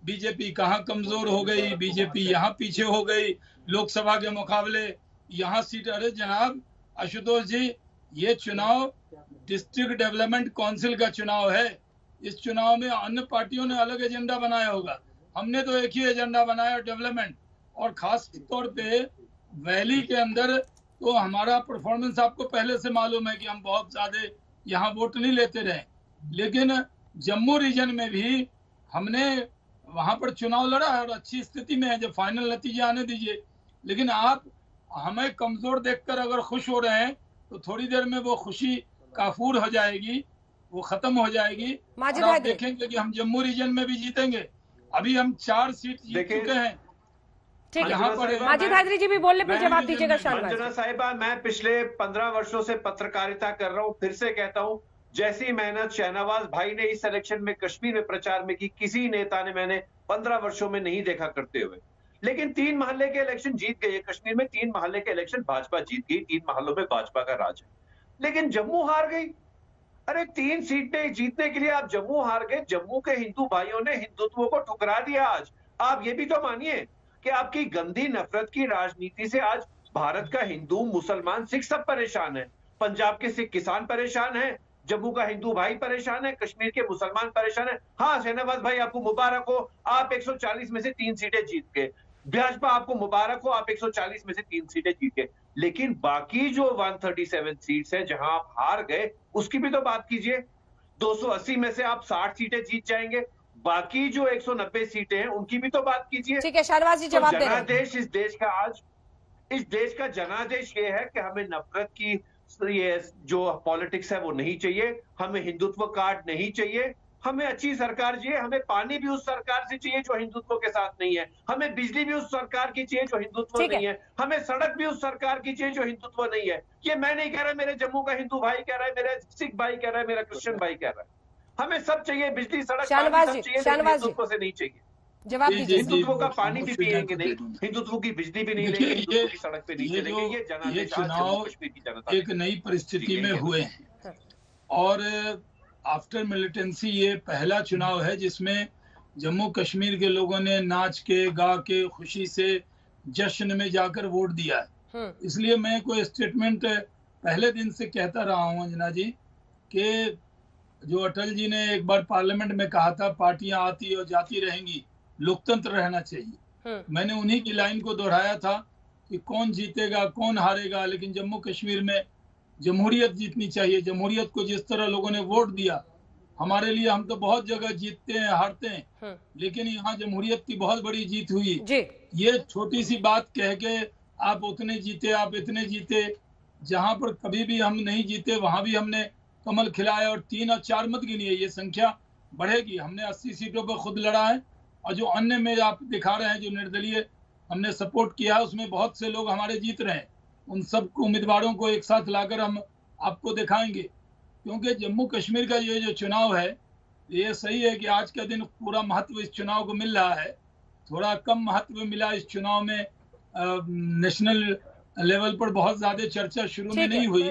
बीजेपी कहाँ कमजोर हो गई, बीजेपी यहाँ पीछे हो गई, लोकसभा के मुकाबले यहाँ सीट। अरे जनाब आशुतोष जी, ये चुनाव डिस्ट्रिक्ट डेवलपमेंट काउंसिल का चुनाव है। इस चुनाव में अन्य पार्टियों ने अलग एजेंडा बनाया होगा, हमने तो एक ही एजेंडा बनाया, डेवलपमेंट। और खास तौर पे वैली के अंदर तो हमारा परफॉर्मेंस आपको पहले से मालूम है कि हम बहुत ज्यादा यहाँ वोट नहीं लेते रहे, लेकिन जम्मू रीजन में भी हमने वहां पर चुनाव लड़ा है और अच्छी स्थिति में है। जब फाइनल नतीजे आने दीजिए। लेकिन आप हमें कमजोर देखकर अगर खुश हो रहे हैं तो थोड़ी देर में वो खुशी काफूर हो जाएगी, वो खत्म हो जाएगी। और आप देखेंगे कि हम जम्मू रीजन में भी जीतेंगे। अभी हम 4 सीट जीत चुके हैं। ठीक है, माजिद हैदरी जी भी बोलने पे जवाब दीजिएगा। अंजना साहिबा, मैं पिछले 15 वर्षों से पत्रकारिता कर रहा हूँ, फिर से कहता हूँ, जैसी मेहनत शाहनवाज भाई ने इस इलेक्शन में कश्मीर में प्रचार में की, किसी नेता ने मैंने 15 वर्षों में नहीं देखा करते हुए। लेकिन 3 महल्ले के इलेक्शन जीत गए। कश्मीर में 3 महल्ले के इलेक्शन भाजपा जीत गई, 3 महल्लों में भाजपा का राज है। लेकिन जम्मू हार गई। अरे 3 सीटें जीतने के लिए आप जम्मू हार गए। जम्मू के हिंदू भाइयों ने हिंदुत्व को ठुकरा दिया। आज आप ये भी तो मानिए कि आपकी गंदी नफरत की राजनीति से आज भारत का हिंदू, मुसलमान, सिख सब परेशान है। पंजाब के सिख किसान परेशान है, जम्मू का हिंदू भाई परेशान है, कश्मीर के मुसलमान परेशान है। हाँ शहनवाज भाई, आपको मुबारक हो, आप 140 में से 3 सीटें जीत गए। भाजपा आपको मुबारक हो, आप 140 में से 3 सीटें जीत गए। लेकिन बाकी जो 137 सीट्स हैं जहां आप हार गए, उसकी भी तो बात कीजिए। 280 में से आप 60 सीटें जीत जाएंगे, बाकी जो 190 सीटें हैं उनकी भी तो बात कीजिए। ठीक है शहनवाज जी, जवाब दे रहे हैं। जनादेश इस देश का आज, इस देश का जनादेश ये है कि हमें नफरत की ये जो पॉलिटिक्स है वो नहीं चाहिए, हमें हिंदुत्व कार्ड नहीं चाहिए, हमें अच्छी सरकार चाहिए। हमें पानी भी उस सरकार से चाहिए जो हिंदुत्व के साथ नहीं है, हमें बिजली भी उस सरकार की चाहिए जो हिंदुत्व नहीं है, हमें सड़क भी उस सरकार की चाहिए जो हिंदुत्व नहीं है। ये मैं नहीं कह रहा, मेरे जम्मू का हिंदू भाई कह रहा है, मेरा सिख भाई कह रहा है, मेरा क्रिश्चियन भाई कह रहा है। हमें सब चाहिए, बिजली, सड़क, सब चाहिए, हिंदुत्व से नहीं चाहिए। जवाब दीजिए। हिंदुत्व का पानी भी पिएंगे नहीं, हिंदुत्व की बिजली भी नहीं लेंगे, हिंदुत्व की सड़क पे नहीं चलेंगे। ये जनादेश चुनाव एक नई परिस्थिति में हुए हैं और आफ्टर मिलिटेंसी ये पहला चुनाव है जिसमें जम्मू कश्मीर के लोगों ने नाच के, गा के, खुशी से जश्न में जाकर वोट दिया है। इसलिए मैं कोई स्टेटमेंट पहले दिन से कहता रहा हूं अंजना जी कि जो अटल जी ने एक बार पार्लियामेंट में कहा था, पार्टियां आती और जाती रहेंगी, लोकतंत्र रहना चाहिए। मैंने उन्हीं की लाइन को दोहराया था कि कौन जीतेगा कौन हारेगा, लेकिन जम्मू कश्मीर में जमहूरियत जीतनी चाहिए। जमहूरियत को जिस तरह लोगों ने वोट दिया, हमारे लिए, हम तो बहुत जगह जीतते हैं, हारते हैं, लेकिन यहाँ जमहूरियत की बहुत बड़ी जीत हुई। ये छोटी सी बात कह के आप उतने जीते, आप इतने जीते, जहां पर कभी भी हम नहीं जीते वहां भी हमने कमल खिलाया। और 3 और 4 मत गिनिए, ये संख्या बढ़ेगी। हमने 80 सीटों पर खुद लड़ा है और जो अन्य में आप दिखा रहे हैं जो निर्दलीय हमने सपोर्ट किया है उसमें बहुत से लोग हमारे जीत रहे हैं। उन सब उम्मीदवारों को एक साथ लाकर हम आपको दिखाएंगे, क्योंकि जम्मू कश्मीर का ये जो चुनाव है, ये सही है कि आज का दिन पूरा महत्व इस चुनाव को मिल रहा है। थोड़ा कम महत्व मिला इस चुनाव में, नेशनल लेवल पर बहुत ज्यादा चर्चा शुरू में नहीं हुई,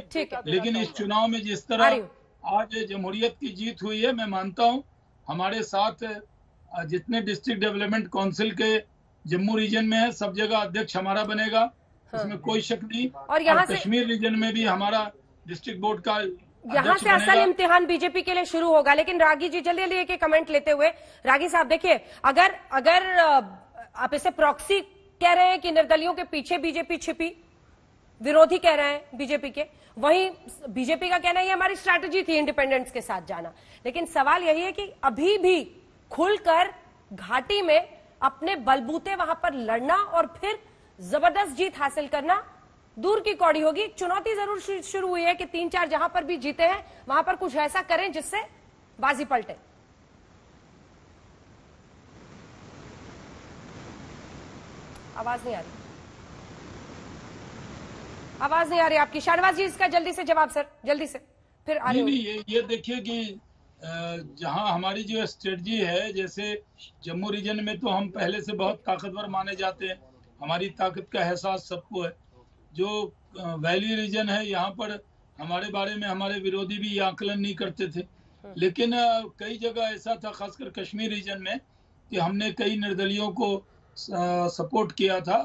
लेकिन इस चुनाव में जिस तरह आज जमहूरियत की जीत हुई है, मैं मानता हूँ हमारे साथ जितने डिस्ट्रिक्ट डेवलपमेंट काउंसिल के जम्मू रीजन में है, सब जगह अध्यक्ष हमारा बनेगा, इसमें कोई शक नहीं। और यहाँ कश्मीर रीजन में भी हमारा डिस्ट्रिक्ट बोर्ड का यहाँ से असल इम्तिहान बीजेपी के लिए शुरू होगा। लेकिन रागी जी, जल्दी जल्दी एक कमेंट लेते हुए, रागी साहब देखिए, अगर आप इसे प्रॉक्सी कह रहे हैं कि निर्दलियों के पीछे बीजेपी छिपी, विरोधी कह रहे हैं बीजेपी के, वहीं बीजेपी का कहना है ये हमारी स्ट्रैटेजी थी इंडिपेंडेंट्स के साथ जाना। लेकिन सवाल यही है कि अभी भी खुलकर घाटी में अपने बलबूते वहां पर लड़ना और फिर जबरदस्त जीत हासिल करना दूर की कौड़ी होगी। चुनौती जरूर शुरू हुई है कि 3-4 जहां पर भी जीते हैं वहां पर कुछ ऐसा करें जिससे बाजी पलटे। आवाज नहीं आ रही, आवाज नहीं आ रही आपकी। शहनवाज जी, इसका जल्दी से जवाब सर, जल्दी से फिर आ रही। नहीं, ये देखिए कि जहां हमारी जो स्ट्रेटजी है, जैसे जम्मू रीजन में तो हम पहले से बहुत ताकतवर माने जाते हैं, हमारी ताकत का एहसास सबको है। जो वैली रीजन है, यहाँ पर हमारे बारे में हमारे विरोधी भी ये आकलन नहीं करते थे, लेकिन कई जगह ऐसा था, खासकर कश्मीर रीजन में, कि हमने कई निर्दलियों को सपोर्ट किया था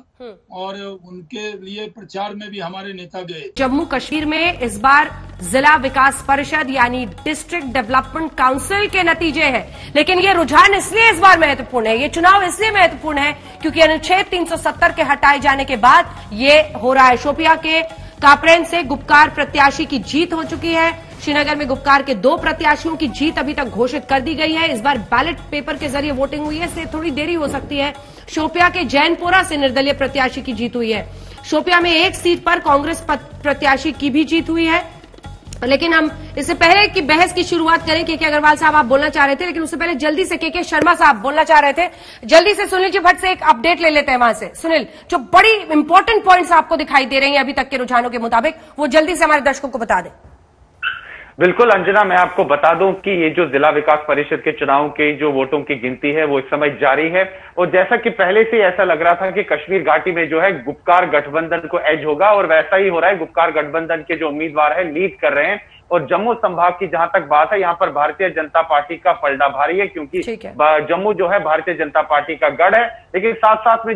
और उनके लिए प्रचार में भी हमारे नेता गए। जम्मू कश्मीर में इस बार जिला विकास परिषद यानी डिस्ट्रिक्ट डेवलपमेंट काउंसिल के नतीजे हैं, लेकिन ये रुझान इसलिए इस बार महत्वपूर्ण है, ये चुनाव इसलिए महत्वपूर्ण है क्योंकि अनुच्छेद 370 के हटाए जाने के बाद ये हो रहा है। शोपियां के कापरेन से गुपकार प्रत्याशी की जीत हो चुकी है। श्रीनगर में गुपकार के 2 प्रत्याशियों की जीत अभी तक घोषित कर दी गई है। इस बार बैलेट पेपर के जरिए वोटिंग हुई है, इसलिए थोड़ी देरी हो सकती है। शोपियां के जैनपुरा से निर्दलीय प्रत्याशी की जीत हुई है। शोपियां में 1 सीट पर कांग्रेस प्रत्याशी की भी जीत हुई है। लेकिन हम इससे पहले की बहस की शुरुआत करें, के अग्रवाल साहब आप बोलना चाह रहे थे, लेकिन उससे पहले जल्दी से के शर्मा साहब बोलना चाह रहे थे। जल्दी से सुनील जी भट्ट से एक अपडेट ले लेते हैं वहां से। सुनील, जो बड़ी इंपॉर्टेंट पॉइंट्स आपको दिखाई दे रही हैं अभी तक के रुझानों के मुताबिक, वो जल्दी से हमारे दर्शकों को बता दें। बिल्कुल अंजना, मैं आपको बता दूं कि ये जो जिला विकास परिषद के चुनाव के जो वोटों की गिनती है वो इस समय जारी है, और जैसा कि पहले से ऐसा लग रहा था कि कश्मीर घाटी में जो है गुपकार गठबंधन को एज होगा, और वैसा ही हो रहा है। गुपकार गठबंधन के जो उम्मीदवार है लीड कर रहे हैं, और जम्मू संभाग की जहां तक बात है, यहाँ पर भारतीय जनता पार्टी का पलड़ा भारी है, क्योंकि जम्मू जो है भारतीय जनता पार्टी का गढ़ है। लेकिन साथ साथ में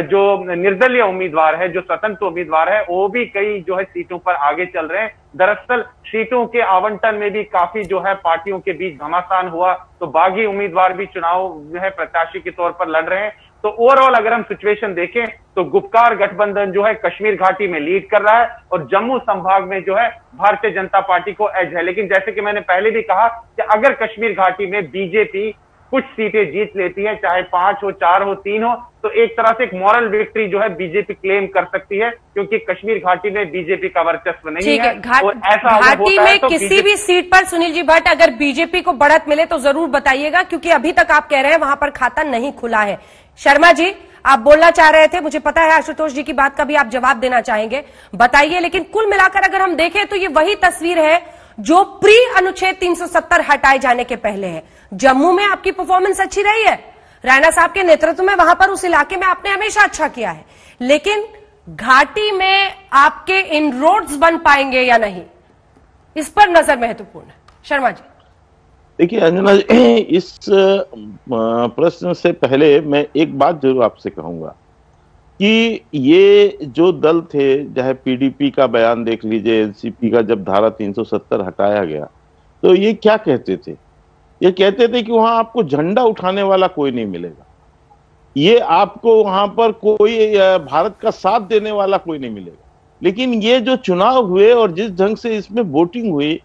जो निर्दलीय उम्मीदवार है, जो स्वतंत्र उम्मीदवार है, वो भी कई जो है सीटों पर आगे चल रहे हैं। दरअसल सीटों के आवंटन में भी काफी जो है पार्टियों के बीच घमासान हुआ, तो बागी उम्मीदवार भी चुनाव जो है प्रत्याशी के तौर पर लड़ रहे हैं। तो ओवरऑल अगर हम सिचुएशन देखें तो गुपकार गठबंधन जो है कश्मीर घाटी में लीड कर रहा है, और जम्मू संभाग में जो है भारतीय जनता पार्टी को एज है। लेकिन जैसे कि मैंने पहले भी कहा कि अगर कश्मीर घाटी में बीजेपी कुछ सीटें जीत लेती है, चाहे 5 हो, 4 हो, 3 हो, तो एक तरह से एक मॉरल विक्ट्री जो है बीजेपी क्लेम कर सकती है, क्योंकि कश्मीर घाटी में बीजेपी का वर्चस्व नहीं है। और ऐसा घाटी में तो किसी भी सीट पर सुनील जी भट्ट अगर बीजेपी को बढ़त मिले तो जरूर बताइएगा, क्योंकि अभी तक आप कह रहे हैं वहां पर खाता नहीं खुला है। शर्मा जी, आप बोलना चाह रहे थे, मुझे पता है आशुतोष जी की बात का भी आप जवाब देना चाहेंगे, बताइए। लेकिन कुल मिलाकर अगर हम देखें तो ये वही तस्वीर है जो प्री अनुच्छेद 370 हटाए जाने के पहले है। जम्मू में आपकी परफॉर्मेंस अच्छी रही है, रैना साहब के नेतृत्व में वहां पर उस इलाके में आपने हमेशा अच्छा किया है, लेकिन घाटी में आपके इनरोड्स बन पाएंगे या नहीं, इस पर नजर महत्वपूर्ण है। शर्मा जी। देखिए अंजना जी, इस प्रश्न से पहले मैं एक बात जरूर आपसे कहूंगा कि ये जो दल थे, चाहे पीडीपी का बयान देख लीजिए, एनसीपी का, जब धारा 370 हटाया गया तो ये क्या कहते थे? ये कहते थे कि वहां आपको झंडा उठाने वाला कोई नहीं मिलेगा, ये आपको वहां पर कोई भारत का साथ देने वाला कोई नहीं मिलेगा। लेकिन ये जो चुनाव हुए और जिस ढंग से इसमें वोटिंग हुई,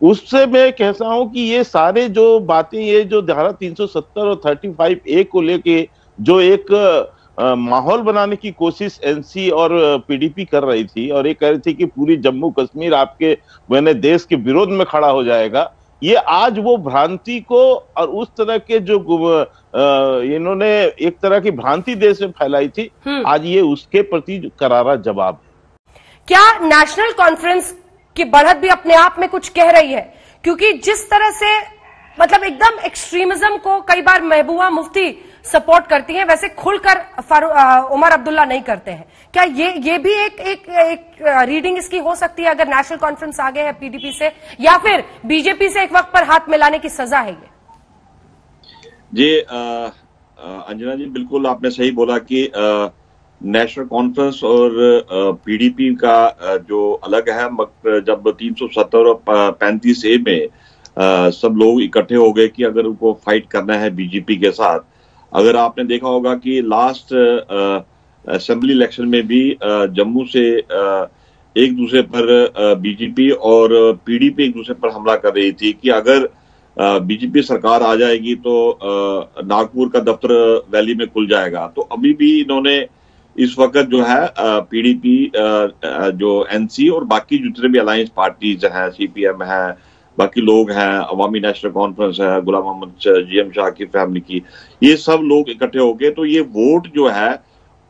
उससे मैं कहता हूं कि ये सारे जो बातें, ये जो धारा 370 और 35A को लेके जो एक माहौल बनाने की कोशिश एनसी और पीडीपी कर रही थी, और ये कह रही थी कि पूरी जम्मू कश्मीर आपके मैंने देश के विरोध में खड़ा हो जाएगा, ये आज वो भ्रांति को और उस तरह के जो इन्होंने एक तरह की भ्रांति देश में फैलाई थी, आज ये उसके प्रति करारा जवाब है। क्या नेशनल कॉन्फ्रेंस की बढ़त भी अपने आप में कुछ कह रही है? क्योंकि जिस तरह से मतलब एकदम एक्सट्रीमिज्म को कई बार महबूबा मुफ्ती सपोर्ट करती हैं, वैसे खुलकर उमर अब्दुल्ला नहीं करते हैं। क्या ये भी एक रीडिंग इसकी हो सकती है अगर नेशनल कॉन्फ्रेंस आगे है पीडीपी से, या फिर बीजेपी से एक वक्त पर हाथ मिलाने की सजा है ये? जी अंजना जी, बिल्कुल आपने सही बोला कि नेशनल कॉन्फ्रेंस और पीडीपी का जो अलग है, मगर जब 370 और 35A में सब लोग इकट्ठे हो गए कि अगर उनको फाइट करना है बीजेपी के साथ। अगर आपने देखा होगा कि लास्ट असेंबली इलेक्शन में भी जम्मू से एक दूसरे पर बीजेपी और पीडीपी एक दूसरे पर हमला कर रही थी कि अगर बीजेपी सरकार आ जाएगी तो नागपुर का दफ्तर वैली में खुल जाएगा। तो अभी भी इन्होंने इस वक्त जो है पीडीपी, जो एनसी और बाकी जितने भी अलायंस पार्टीज हैं, सीपीएम है, बाकी लोग हैं, अवामी नेशनल कॉन्फ्रेंस है, गुलाम मोहम्मद जीएम शाह की फैमिली की, ये सब लोग इकट्ठे हो गए। तो ये वोट जो है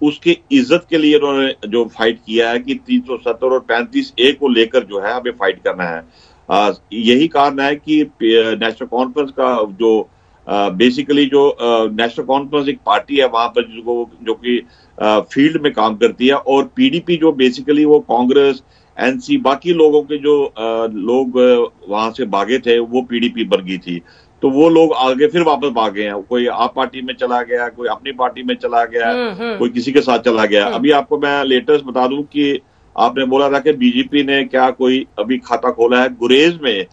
उसकी इज्जत के लिए उन्होंने जो फाइट किया है कि 370 और 35A को लेकर जो है हमें फाइट करना है। यही कारण है कि नेशनल कॉन्फ्रेंस का जो बेसिकली जो नेशनल कॉन्फ्रेंस एक पार्टी है वहां पर जो कि फील्ड में काम करती है, और पीडीपी जो बेसिकली वो कांग्रेस, एनसी, बाकी लोगों के जो लोग वहां से भागे थे वो पीडीपी बन गई थी। तो वो लोग आगे फिर वापस भागे हैं, कोई आप पार्टी में चला गया, कोई अपनी पार्टी में चला गया, कोई किसी के साथ चला गया। अभी आपको मैं लेटेस्ट बता दूं कि आपने बोला था कि बीजेपी ने क्या कोई अभी खाता खोला है। गुरेज में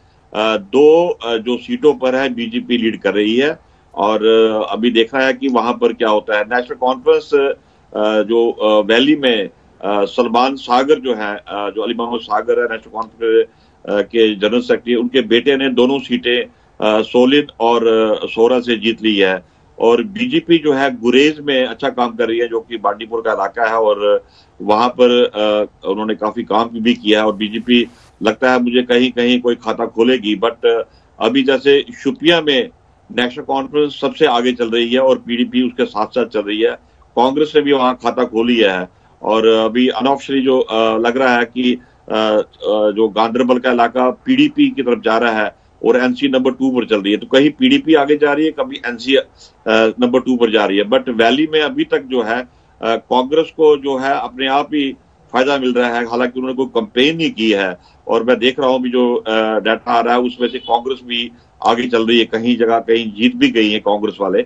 2 जो सीटों पर है बीजेपी लीड कर रही है, और अभी देखना है कि वहां पर क्या होता है। नेशनल कॉन्फ्रेंस जो वैली में सलमान सागर जो है, जो अली मोहम्मद सागर है नेशनल कॉन्फ्रेंस के जनरल सेक्रेटरी, उनके बेटे ने दोनों सीटें सोलिन और सोरा से जीत ली है। और बीजेपी जो है गुरेज में अच्छा काम कर रही है, जो कि बांडीपुर का इलाका है, और वहां पर उन्होंने काफी काम भी किया है। और बीजेपी लगता है मुझे कहीं कहीं कोई खाता खोलेगी, बट अभी जैसे शुपिया में नेशनल कॉन्फ्रेंस सबसे आगे चल रही है और पीडीपी उसके साथ साथ चल रही है। कांग्रेस ने भी वहां खाता खोली है, और अभी अनऑफिशियली जो लग रहा है कि जो गांधरबल का इलाका पीडीपी की तरफ जा रहा है और एनसी नंबर 2 पर चल रही है। तो कहीं पीडीपी आगे जा रही है, कभी एनसी नंबर 2 पर जा रही है। बट वैली में अभी तक जो है कांग्रेस को जो है अपने आप ही फायदा मिल रहा है, हालांकि उन्होंने कोई कंपेन नहीं की है। और मैं देख रहा हूं भी जो डाटा आ रहा है उसमें से कांग्रेस भी आगे चल रही है, कहीं जगह कहीं जीत भी गई है कांग्रेस वाले।